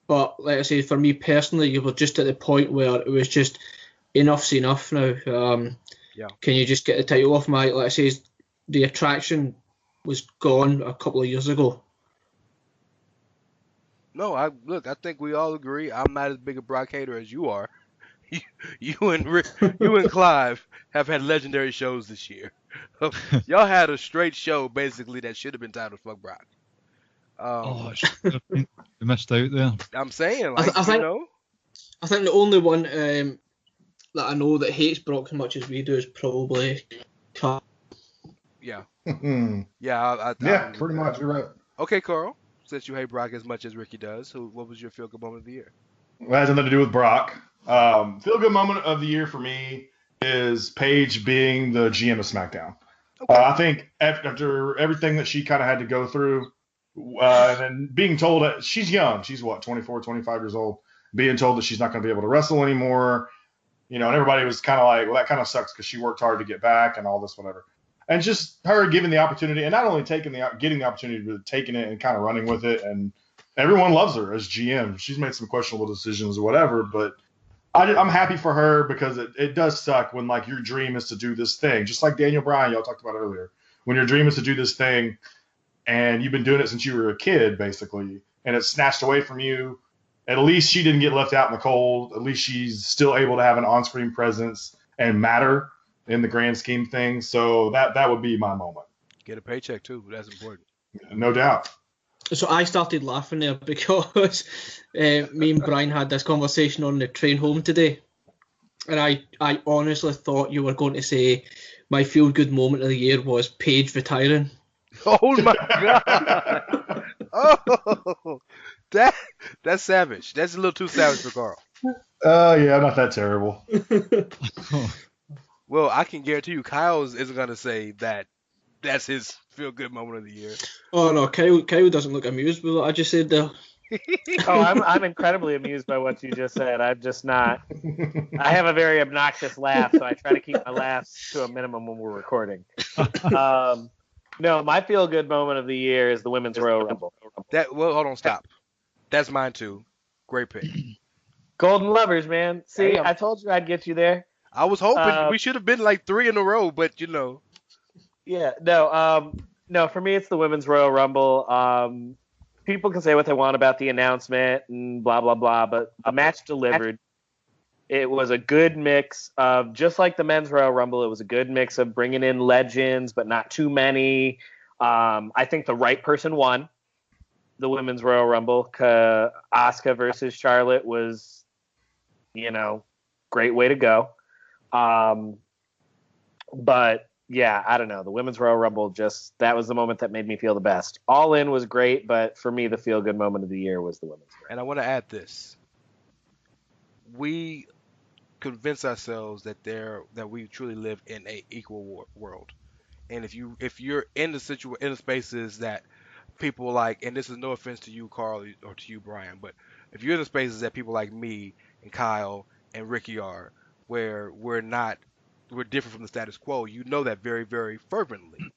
But like I say, for me personally, you were just at the point where it was just enough's enough now. Can you just get the title off my? Like I say, the attraction was gone a couple of years ago. No, I think we all agree. I'm not as big a Brock hater as you are. You and Clive have had legendary shows this year. Y'all had a straight show basically that should have been titled "Fuck Brock." We missed out there. I'm saying, I think the only one that I know that hates Brock as much as we do is probably Karl. Yeah. Yeah, pretty much. You're right. Okay, Karl. Since you hate Brock as much as Ricky does, what was your feel-good moment of the year? Well, it has nothing to do with Brock. Feel-good moment of the year for me is Paige being the GM of SmackDown. Okay. I think after everything that she kind of had to go through, and then being told that she's young, she's 24, 25 years old, being told that she's not going to be able to wrestle anymore, and everybody was kind of like, well, that kind of sucks because she worked hard to get back and all this, whatever. And just her giving the opportunity, and not only getting the opportunity, but taking it and kind of running with it. And everyone loves her as GM. She's made some questionable decisions or whatever, but I'm happy for her because it does suck when, like, your dream is to do this thing. Just like Daniel Bryan, y'all talked about earlier. When your dream is to do this thing, and you've been doing it since you were a kid, basically, and it's snatched away from you, at least she didn't get left out in the cold. At least she's still able to have an on-screen presence and matter in the grand scheme of things. So that would be my moment. Get a paycheck too. That's important. No doubt. So I started laughing there because me and Brian had this conversation on the train home today, and I honestly thought you were going to say my feel-good moment of the year was Paige retiring. Oh my god! Oh, that's savage. That's a little too savage for Karl. Yeah, not that terrible. Well, I can guarantee you, Kyle's isn't gonna say that. That's his feel-good moment of the year. Oh no, Kyle doesn't look amused with what I just said there. Oh, I'm incredibly amused by what you just said. I'm just not. I have a very obnoxious laugh, so I try to keep my laughs to a minimum when we're recording. No, my feel-good moment of the year is the Women's Royal Rumble. Hold on, stop. That's mine too. Great pick. Golden Lovers, man. See, I told you I'd get you there. I was hoping we should have been like 3 in a row, but Yeah, no, for me it's the Women's Royal Rumble. People can say what they want about the announcement and blah, blah, blah, but the match delivered. It was a good mix of, just like the Men's Royal Rumble, it was a good mix of bringing in legends, but not too many. I think the right person won the Women's Royal Rumble. Asuka versus Charlotte was, great way to go. But yeah, I don't know. The Women's Royal Rumble, that was the moment that made me feel the best. All In was great, but for me, the feel-good moment of the year was the Women's Royal. And I want to add this. We convince ourselves that we truly live in a equal world. And if you're in the spaces that people like, and this is no offense to you, Karl, or to you, Brian, but if you're in the spaces that people like me and Kyle and Ricky are, where we're different from the status quo, you know that very, very fervently.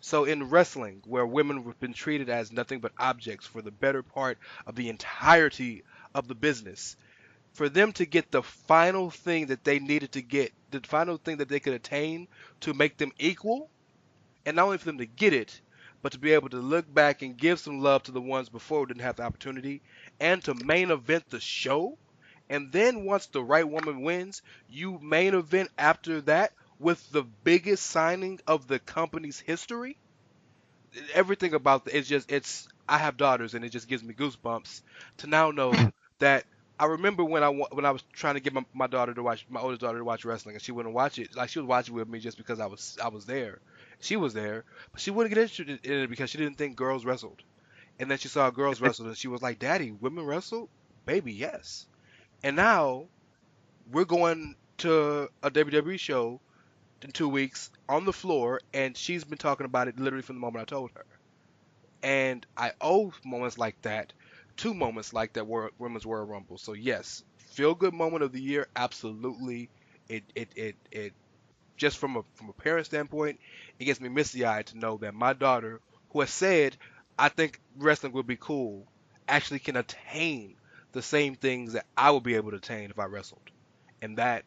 So in wrestling, where women have been treated as nothing but objects for the better part of the entirety of the business, for them to get the final thing that they needed to get, the final thing that they could attain to make them equal, and not only for them to get it, but to be able to look back and give some love to the ones before who didn't have the opportunity, and to main event the show, And then once the right woman wins, you main event after that with the biggest signing of the company's history. Everything about it's I have daughters and it just gives me goosebumps to now know that I remember when I was trying to get my daughter to watch my oldest daughter to watch wrestling and she wouldn't watch it, like she was watching with me just because I was there. She was there, but she wouldn't get interested in it because she didn't think girls wrestled. And then she saw girls wrestle and she was like, "Daddy, women wrestle?" Baby, yes. And now we're going to a WWE show in 2 weeks on the floor, and she's been talking about it literally from the moment I told her. And I owe moments like that, two moments like that were Women's Royal Rumble. So yes, feel good moment of the year, absolutely. It just from a parent standpoint, it gets me misty eyed to know that my daughter, who has said, I think wrestling would be cool, actually can attain the same things that I would be able to attain if I wrestled. And that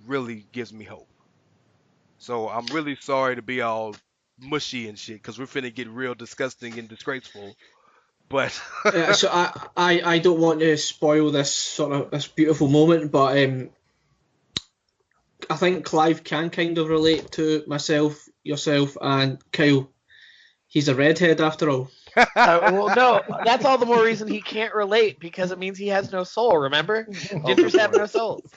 really gives me hope. So I'm really sorry to be all mushy and shit because we're finna get real disgusting and disgraceful. But So I don't want to spoil this beautiful moment, but I think Clive can kind of relate to myself, yourself, and Kyle. He's a redhead after all. Well, no, that's all the more reason he can't relate because it means he has no soul. Remember, gingers have no souls.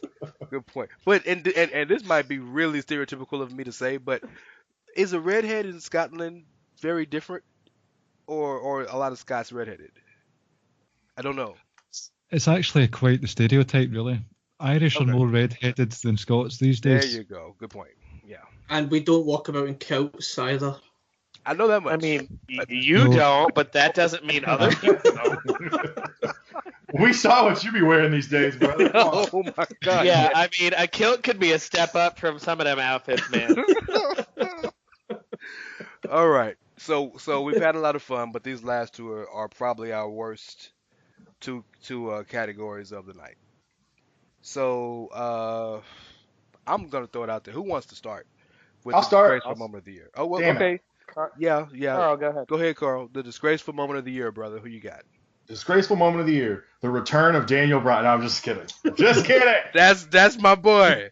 good point. But and this might be really stereotypical of me to say, but is a redhead in Scotland very different, or a lot of Scots redheaded? I don't know. It's actually quite the stereotype, really. Irish are Okay. more red-headed than Scots these There days. you go. Good point. Yeah, And we don't walk about in kilts either. I know that much. I mean, you No. don't, but that doesn't mean other people don't. We saw what you be wearing these days, brother. Come on. Oh my god. Yeah, I mean, a kilt could be a step up from some of them outfits, man. All right. So we've had a lot of fun, but these last two are probably our worst two categories of the night. So I'm gonna throw it out there. Who wants to start with I'll the start. disgraceful moment of the year? Oh, well, Damn it. okay. Car- Yeah, yeah. Carl, go ahead. Go ahead, Carl. The disgraceful moment of the year, brother. Who you got? Disgraceful moment of the year. The return of Daniel Bryan. No, I'm just kidding. Just kidding. That's my boy.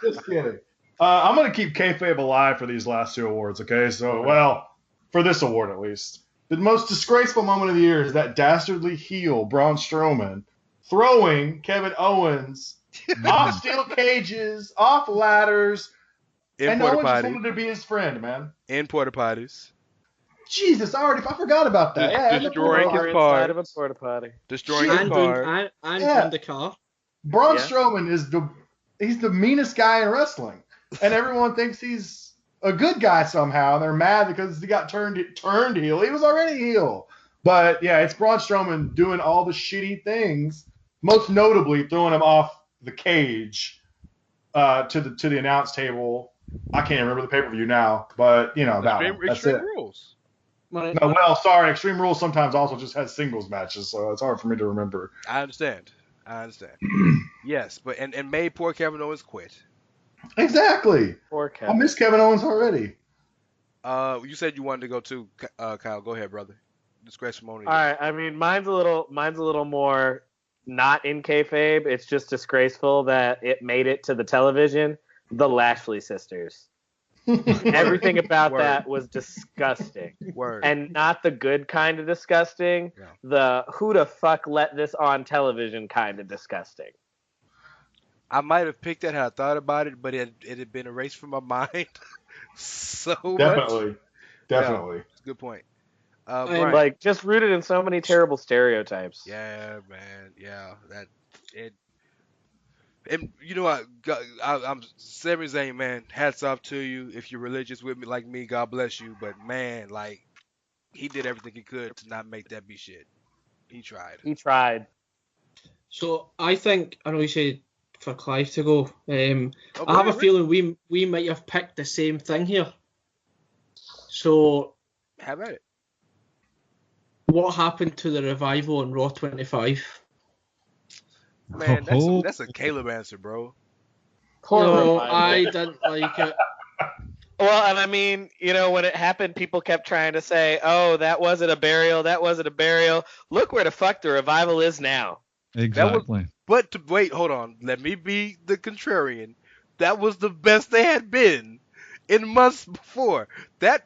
Just kidding. I'm going to keep kayfabe alive for these last two awards, okay? So, well, for this award at least. The most disgraceful moment of the year is that dastardly heel, Braun Strowman, throwing Kevin Owens off steel cages, off ladders, In and porta Owens just potty. wanted to be his friend, man. In porta potties. Jesus, I forgot about that. Yeah, Destroying his Or car. inside of a porta potty. Destroying Shit. his car. And the car. Braun Yeah. Strowman is he's the meanest guy in wrestling, and everyone thinks he's a good guy somehow. And they're mad because he got turned heel. He was already heel, but yeah, it's Braun Strowman doing all the shitty things. Most notably, throwing him off the cage to the announce table. I can't remember the pay-per-view now, but you know that one. That's Extreme it. rules. No, well, sorry. Extreme Rules sometimes also just has singles matches, so it's hard for me to remember. I understand. Yes, but and made poor Kevin Owens quit. Exactly. Poor I Kevin. miss Kevin Owens already. You said you wanted to go to Kyle. Go ahead, brother. Disgraceful moment. All right, I mean, mine's a little more not in kayfabe. It's just disgraceful that it made it to the television. The Lashley sisters. Everything about Word. that was disgusting. Word. And not the good kind of disgusting. Yeah. The who the fuck let this on television kind of disgusting. I might have picked that had I thought about it, but it had been erased from my mind so much. Definitely. Good point. And, Brian. Like just rooted in so many terrible stereotypes. Yeah, man. Yeah, that it. And you know what? I'm Sami Zayn, man. Hats off to you. If you're religious with me like me, God bless you. But man, like he did everything he could to not make that be shit. He tried. He tried. So I think I know you said for Clive to go. Oh, I have a Rick. feeling we might have picked the same thing here. So Have at it. what happened to the revival on Raw 25? Man, Oh. that's a Caleb answer, bro. Poor No, Revival. I didn't like it. Well, and I mean, when it happened, people kept trying to say, "Oh, that wasn't a burial. That wasn't a burial." Look where the fuck the revival is now. Exactly. Wait, hold on. Let me be the contrarian. That was the best they had been in months before. That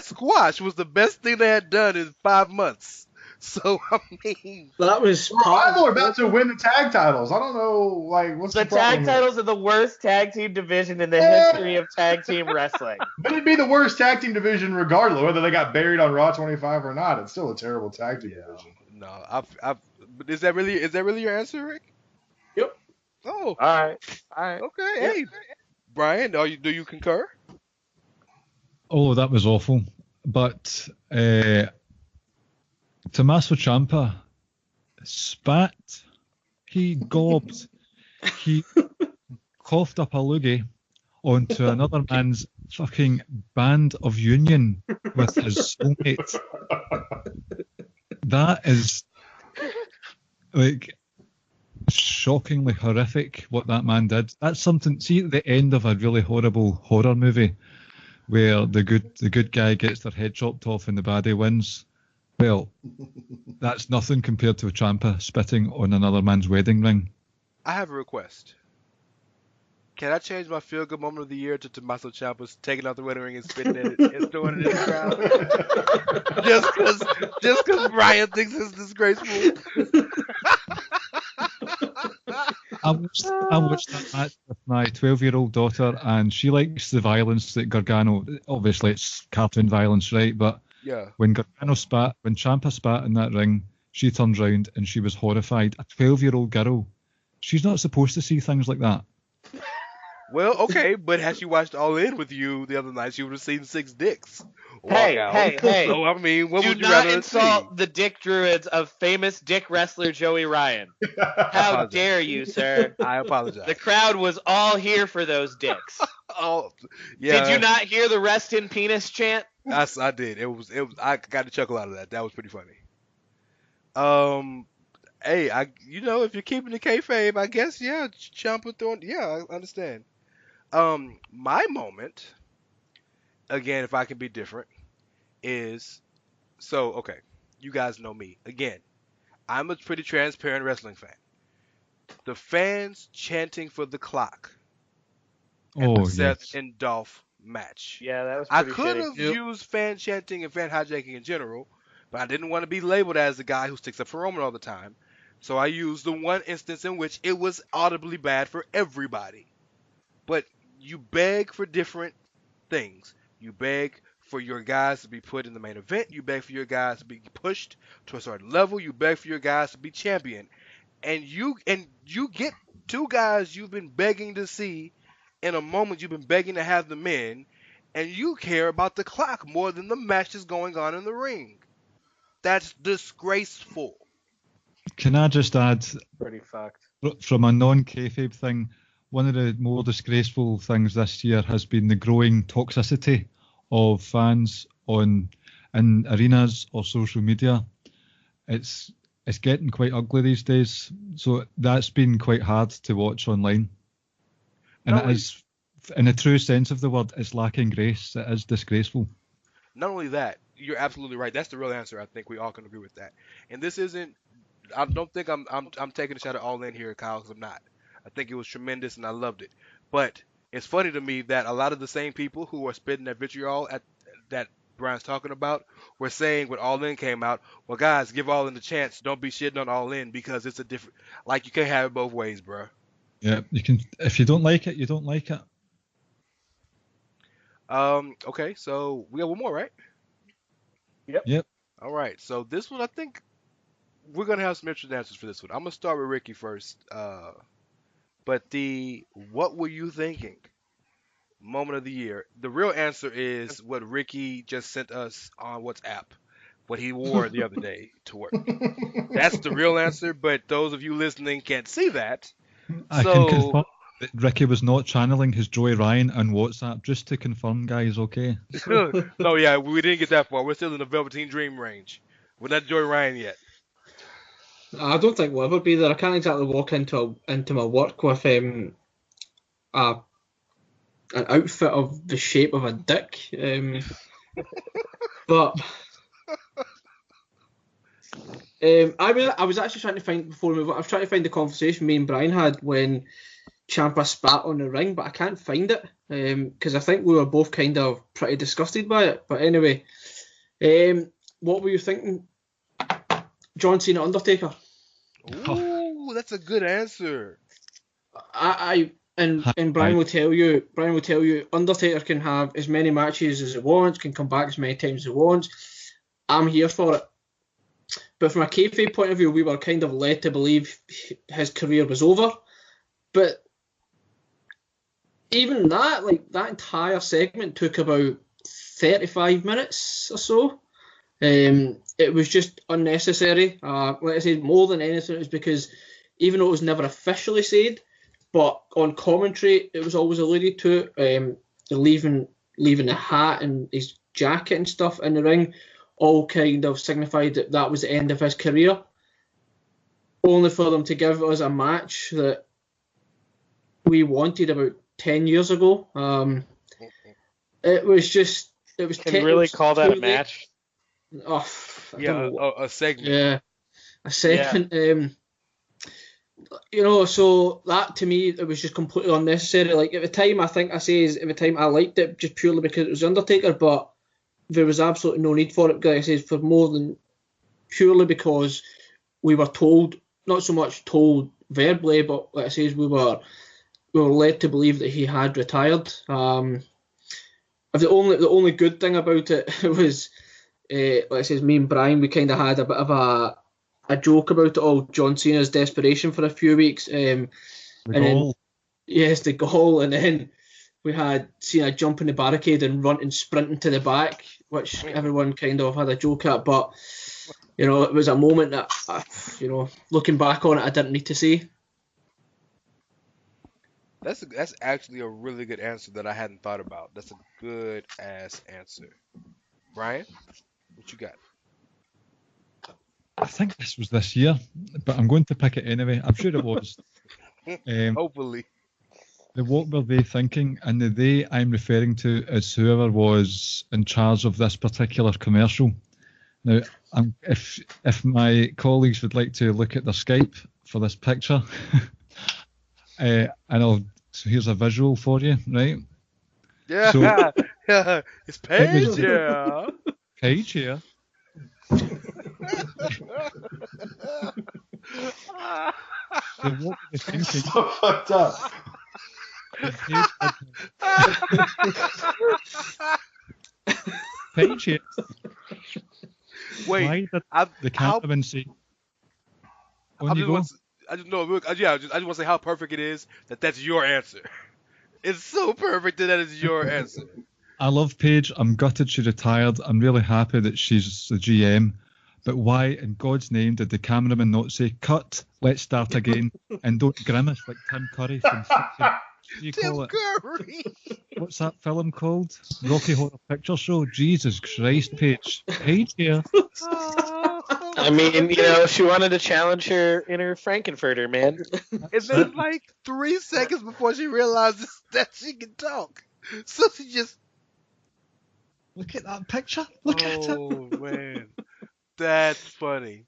squash was the best thing they had done in 5 months. So I mean, That was part Revival are of about to win the tag titles. I don't know, like, what's The the problem tag here? titles are the worst tag team division in the history of tag team wrestling. But it'd be the worst tag team division regardless, whether they got buried on Raw 25 or not. It's still a terrible tag team division. no. But is that really your answer, Rick? Yep. Oh, All right. okay. Yep. Hey, Brian, do you concur? Oh, that was awful. But Tommaso Ciampa spat. He gobbed. He coughed up a loogie onto another man's fucking band of union with his soulmate. That is like shockingly horrific what that man did. That's something. See at the end of a really horrible horror movie where the good guy gets their head chopped off and the baddie wins. Well, that's nothing compared to a Ciampa spitting on another man's wedding ring. I have a request. Can I change my feel good moment of the year to Tommaso Ciampa's taking out the wedding ring and spitting it and throwing it in the crowd? just because Brian thinks it's disgraceful. I watched that match with my 12-year-old daughter, and she likes the violence that Gargano. Obviously, it's cartoon violence, right? But Yeah. when Ciampa spat in that ring, she turned round and she was horrified. A 12-year-old girl, she's not supposed to see things like that. Well, okay, but had she watched All In with you the other night, she would have seen 6 dicks walk out. Hey. So I mean, what Do would you not rather insult see? the dick druids of famous dick wrestler Joey Ryan. How Apologize. dare you, sir? I apologize. The crowd was all here for those dicks. Oh, yeah. Did you not hear the rest in penis chant? I did. It was. I got a chuckle out of that. That was pretty funny. Hey, if you're keeping the kayfabe, I guess, yeah, Ciampa throwing. Yeah, I understand. My moment, again, if I can be different, is okay. You guys know me. Again, I'm a pretty transparent wrestling fan. The fans chanting for the clock at the Seth and Dolph match. Yeah, that was I pretty could shitty. have used fan chanting and fan hijacking in general, but I didn't want to be labeled as the guy who sticks up for Roman all the time. So I used the one instance in which it was audibly bad for everybody. But you beg for different things. You beg for your guys to be put in the main event. You beg for your guys to be pushed to a certain level. You beg for your guys to be champion. And you get 2 guys you've been begging to see in a moment you've been begging to have them in, and you care about the clock more than the match that's going on in the ring. That's disgraceful. Can I just add, Pretty fucked. from a non-kayfabe thing, one of the more disgraceful things this year has been the growing toxicity of fans in arenas or social media. It's getting quite ugly these days, so that's been quite hard to watch online. And it is, in the true sense of the word, it's lacking grace. It is disgraceful. Not only that, you're absolutely right. That's the real answer. I think we all can agree with that. And this isn't. I don't think I'm taking a shot at All In here, Kyle, because I'm not. I think it was tremendous and I loved it. But it's funny to me that a lot of the same people who are spitting that vitriol at that Brian's talking about were saying when All In came out, well, guys, give All In the chance. Don't be shitting on All In because it's a different. Like, you can't have it both ways, bro. Yeah, you can. If you don't like it, you don't like it. Okay, so we got one more, right? Yep. All right, so this one, I think we're gonna have some interesting answers for this one. I'm gonna start with Ricky first. But what were you thinking? Moment of the year. The real answer is what Ricky just sent us on WhatsApp. What he wore the other day to work. That's the real answer, but those of you listening can't see that. I can confirm that Ricky was not channeling his Joey Ryan on WhatsApp, just to confirm, guys, okay? No, yeah, we didn't get that far. We're still in the Velveteen Dream range. We're not Joey Ryan yet. I don't think we'll ever be there. I can't exactly walk into my work with an outfit of the shape of a dick. But I was actually trying to find before we move on, I was trying to find the conversation me and Brian had when Ciampa spat on the ring, but I can't find it because I think we were both kind of pretty disgusted by it. But anyway, what were you thinking? John Cena Undertaker. Ooh, that's a good answer. And Brian will tell you, Undertaker can have as many matches as he wants, can come back as many times as he wants. I'm here for it. But from a kayfabe point of view, we were kind of led to believe his career was over. But even that, like that entire segment took about 35 minutes or so. It was just unnecessary. Like I said, more than anything, it was because even though it was never officially said, but on commentary, it was always alluded to. Leaving the hat and his jacket and stuff in the ring all kind of signified that that was the end of his career. Only for them to give us a match that we wanted about 10 years ago. It was just... Can you really call that a match? Oh, Yeah, a segment. Yeah, a segment. Yeah. So that to me, it was just completely unnecessary. Like at the time, I liked it just purely because it was Undertaker, but there was absolutely no need for it. Like I said, for more than purely because we were told, not so much told verbally, but like I said, we were led to believe that he had retired. The only good thing about it was, like I said, me and Brian, we kind of had a bit of a joke about it all. John Cena's desperation for a few weeks. The goal, and then we had Cena jumping the barricade and sprinting to the back, which everyone kind of had a joke at. But it was a moment that, looking back on it, I didn't need to see. That's actually a really good answer that I hadn't thought about. That's a good ass answer. Brian, what you got? I think this was this year, but I'm going to pick it anyway. I'm sure it was. Hopefully. What were they thinking? And the they I'm referring to is whoever was in charge of this particular commercial. Now, if my colleagues would like to look at their Skype for this picture, so here's a visual for you, right? Yeah, so, yeah. It's Paige here. Paige here. So what were they thinking? So fucked up. Paige here. Wait, why did the cameraman say? I just want to say how perfect it is that that's your answer. It's so perfect that is your answer. I love Paige. I'm gutted she retired. I'm really happy that she's the GM. But why in God's name did the cameraman not say, cut, let's start again, and don't grimace like Tim Curry from Curry. What's that film called? Rocky Horror Picture Show? Jesus Christ, Paige. Paige here. I mean, she wanted to challenge her inner Frankenfurter, man. And then like 3 seconds before she realizes that she can talk. So she just... Look at that picture. Look at it. Oh, man. That's funny.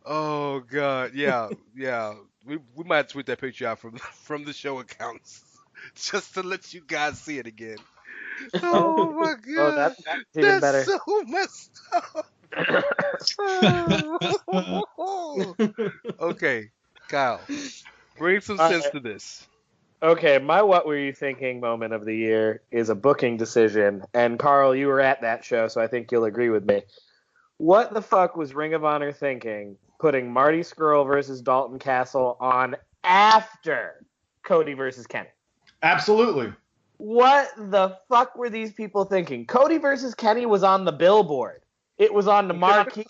Oh, God. Yeah. We might tweet that picture out from the show accounts just to let you guys see it again. Oh, my God. Oh, that's even better. So messed up. Okay, Kyle, bring some sense to this. Okay, my what were you thinking moment of the year is a booking decision, and Karl, you were at that show, so I think you'll agree with me. What the fuck was Ring of Honor thinking putting Marty Scurll versus Dalton Castle on after Cody versus Kenny? Absolutely. What the fuck were these people thinking? Cody versus Kenny was on the billboard. It was on the marquee.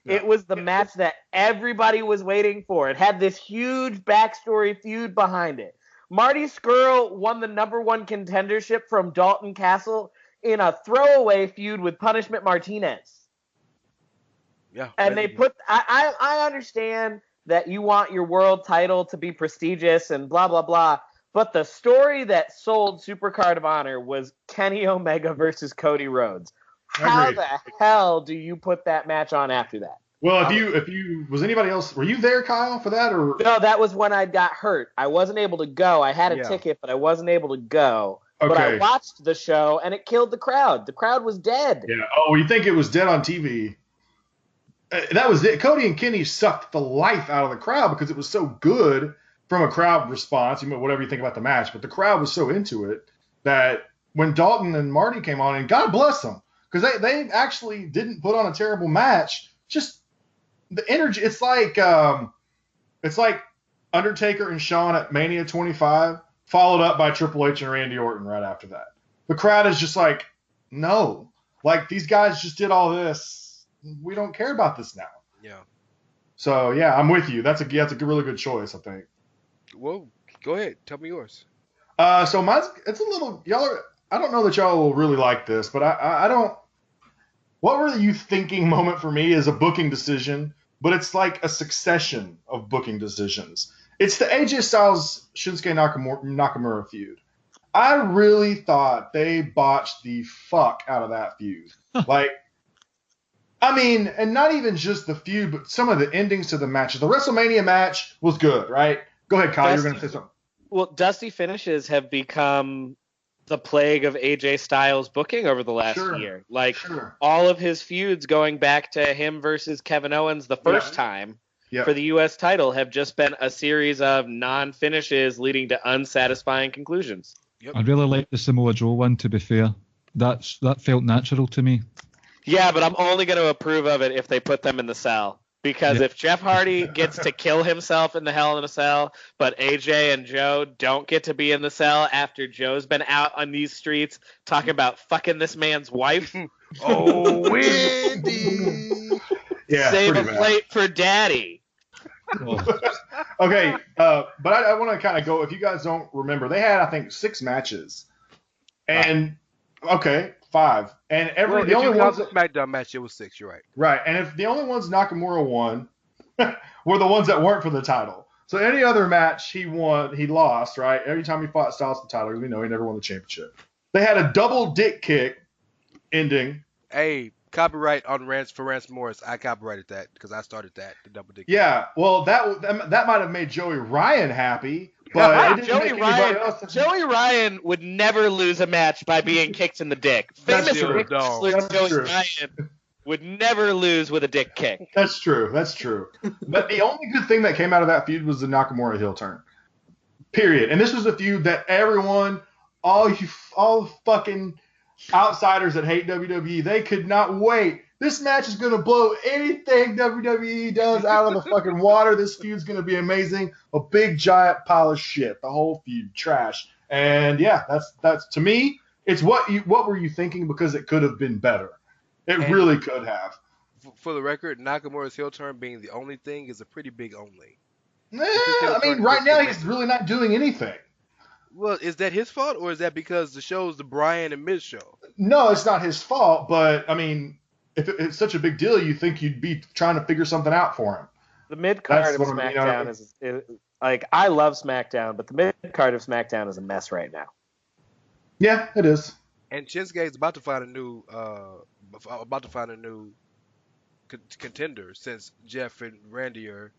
It was the match that everybody was waiting for. It had this huge backstory feud behind it. Marty Scurll won the #1 contendership from Dalton Castle in a throwaway feud with Punishment Martinez. Yeah. And they put... I understand that you want your world title to be prestigious and blah, blah, blah. But the story that sold Supercard of Honor was Kenny Omega versus Cody Rhodes. How the hell do you put that match on after that? Well, if you was anybody else, were you there, Kyle, for that or? No, that was when I got hurt. I wasn't able to go. I had a ticket, but I wasn't able to go. But I watched the show, and it killed the crowd. The crowd was dead. Yeah. Oh, you think it was dead on TV? That was it. Cody and Kenny sucked the life out of the crowd because it was so good from a crowd response. Whatever you think about the match, but the crowd was so into it that when Dalton and Marty came on, and God bless them, because they actually didn't put on a terrible match. Just the energy. It's like Undertaker and Shawn at Mania 25, followed up by Triple H and Randy Orton right after that. The crowd is just like, no, like these guys just did all this. We don't care about this now. Yeah. So yeah, I'm with you. That's a really good choice, I think. Well, go ahead. Tell me yours. So mine's it's a little I don't know that y'all will really like this, but I don't. What were you thinking moment for me is a booking decision, but it's like a succession of booking decisions. It's the AJ Styles Shinsuke Nakamura feud. I really thought they botched the fuck out of that feud. Like. I mean, and not even just the feud, but some of the endings to the matches. The WrestleMania match was good, right? Go ahead, Kyle. You're going to say something. Well, dusty finishes have become the plague of AJ Styles booking over the last year. Like, all of his feuds going back to him versus Kevin Owens the first time for the U.S. title have just been a series of non-finishes leading to unsatisfying conclusions. Yep. I really like the Samoa Joe one, to be fair. That felt natural to me. Yeah, but I'm only going to approve of it if they put them in the cell. Because if Jeff Hardy gets to kill himself in the Hell in a Cell, but AJ and Joe don't get to be in the cell after Joe's been out on these streets talking about fucking this man's wife. Oh, Wendy! Save a plate for daddy. Okay, but I want to kind of go, if you guys don't remember, they had, I think, 6 matches. And, 5. And the only ones the SmackDown match, it was 6. You're right. Right, and if the only ones Nakamura won were the ones that weren't for the title. So any other match he won, he lost. Right, every time he fought Styles for the title, because we know he never won the championship. They had a double dick kick ending. Hey, copyright on Rance for Rance Morris. I copyrighted that because I started that, the double dick. Yeah, well that might have made Joey Ryan happy. But it didn't make anybody else. Joey Ryan would never lose a match by being kicked in the dick. Famous Joey Ryan would never lose with a dick kick. That's true. But the only good thing that came out of that feud was the Nakamura heel turn. Period. And this was a feud that everyone, all fucking outsiders that hate WWE, they could not wait. This match is going to blow anything WWE does out of the fucking water. This feud's going to be amazing. A big, giant pile of shit. The whole feud, trash. And, yeah, that's to me, it's what were you thinking, because it could have been better. It really could have. For the record, Nakamura's heel turn being the only thing is a pretty big only. I mean, right now he's really not doing anything. Well, is that his fault, or is that because the show's the Bryan and Miz show? No, it's not his fault, but, I mean, if it's such a big deal, you'd think you'd be trying to figure something out for him. The mid-card of SmackDown is like, I love SmackDown, but the mid-card of SmackDown is a mess right now. Yeah, it is. And Shinsuke is about to find a new contender, since Jeff and Randy are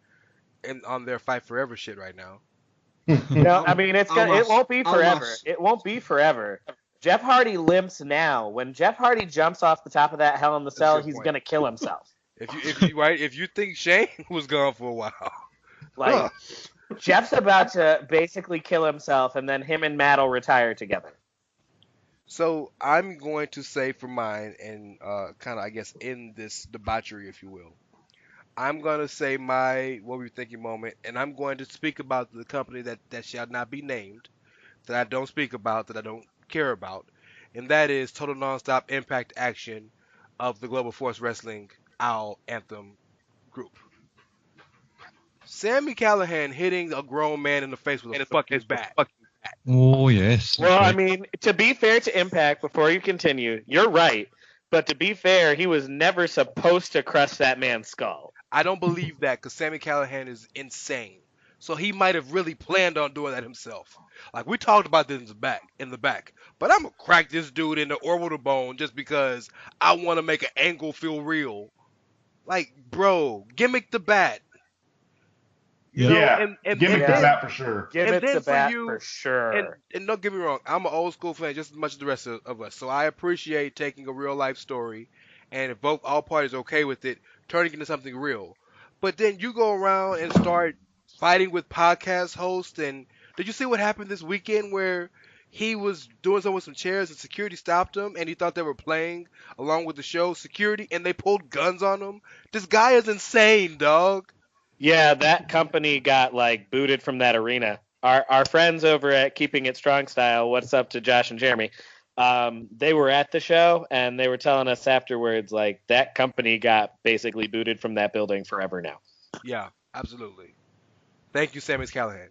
on their Fight Forever shit right now. No, I mean, it won't be forever. It won't be forever. Jeff Hardy limps now. When Jeff Hardy jumps off the top of that Hell in the Cell, he's gonna kill himself. If you think Shane was gone for a while, Jeff's about to basically kill himself, and then him and Matt will retire together. So I'm going to say for mine, and kind of, I guess, in this debauchery, if you will, I'm going to say my what were you thinking moment, and I'm going to speak about the company that shall not be named, that I don't speak about, that I don't care about, and that is Total Nonstop Impact Action of the Global Force Wrestling Owl Anthem group. Sami Callihan hitting a grown man in the face with a fucking bat. Oh, yes. Well, I mean, to be fair to Impact, before you continue, you're right. But to be fair, he was never supposed to crush that man's skull. I don't believe that, because Sami Callihan is insane. So he might have really planned on doing that himself. Like, we talked about this in the back. But I'm going to crack this dude in the orbital bone just because I want to make an angle feel real. Like, bro, gimmick the bat. You Yeah. know, Yeah, and gimmick the Yeah. bat for sure. Gimmick then the for bat you, for sure. and don't get me wrong, I'm an old school fan just as much as the rest of us. So I appreciate taking a real life story, and if both all parties are okay with it, turning it into something real. But then you go around and start fighting with podcast hosts. And did you see what happened this weekend where he was doing something with some chairs and security stopped him and he thought they were playing along with the show security and they pulled guns on him? This guy is insane, dog. Yeah, that company got like booted from that arena. Our friends over at Keeping It Strong Style, what's up to Josh and Jeremy? They were at the show and they were telling us afterwards like that company got basically booted from that building forever now. Yeah, absolutely. Thank you, Sammy Callahan.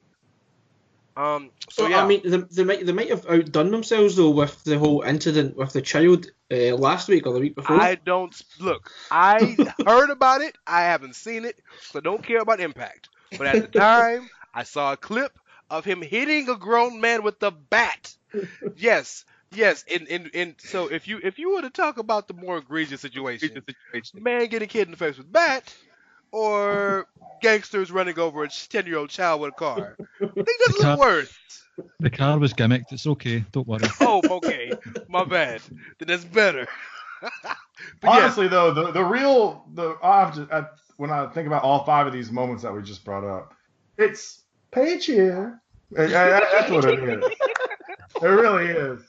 So Well, yeah, I mean, they might have outdone themselves though with the whole incident with the child last week or the week before. I don't look. I heard about it. I haven't seen it, so I don't care about Impact. But at the time, I saw a clip of him hitting a grown man with the bat. Yes, yes. So if you were to talk about the more egregious situation, man getting hit in the face with bat, or gangsters running over a 10-year-old child with a car, I think The that's a little car, worse. the car was gimmicked. It's okay. Don't worry. Oh, okay, my bad. Then that's better. But yes, Honestly, though, when I think about all 5 of these moments that we just brought up, it's Paige here. That's what it is. It really is.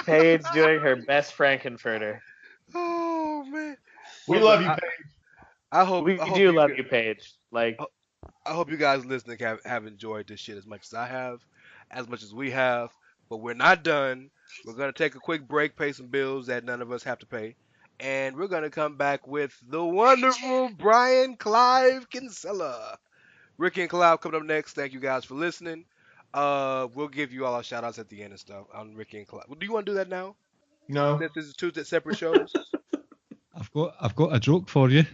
Paige doing her best Frankenfurter. oh man. We Well, look, love you, Paige. I hope We I hope do you love you, Paige. Like, I hope you guys listening have enjoyed this shit as much as I have, as much as we have. But we're not done. We're gonna take a quick break, pay some bills that none of us have to pay, and we're gonna come back with the wonderful Brian Clive Kinsella. Ricky and Clive coming up next. Thank you guys for listening. We'll give you all our shout outs at the end and stuff on Ricky and Clive. Do you want to do that now? No. Since this is two separate shows. I've got a joke for you.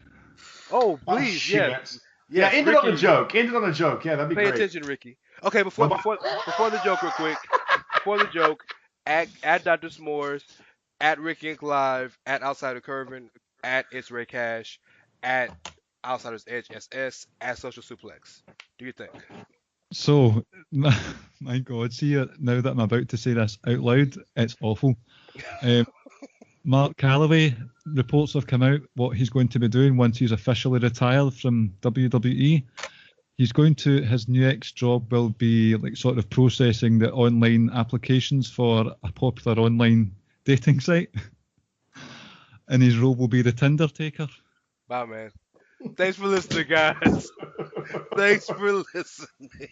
Oh, Oh, please, shit. yes, Yeah, yes. end it on a Ricky, joke. End it on a joke. Yeah, that'd be pay great. attention, Ricky. Okay, before the joke, real quick. Before the joke, at Dr. S'mores, at Ricky and Clive, at Outsider Curvin, at It's Ray Cash, at Outsiders Edge SS, at Social Suplex. Do you think? So, my God, see, now that I'm about to say this out loud, it's awful. Um, Mark Calloway, reports have come out what he's going to be doing once he's officially retired from WWE. His new next job will be like sort of processing the online applications for a popular online dating site. And his role will be the Tinder taker. Bye, man. Thanks for listening, guys. Thanks for listening.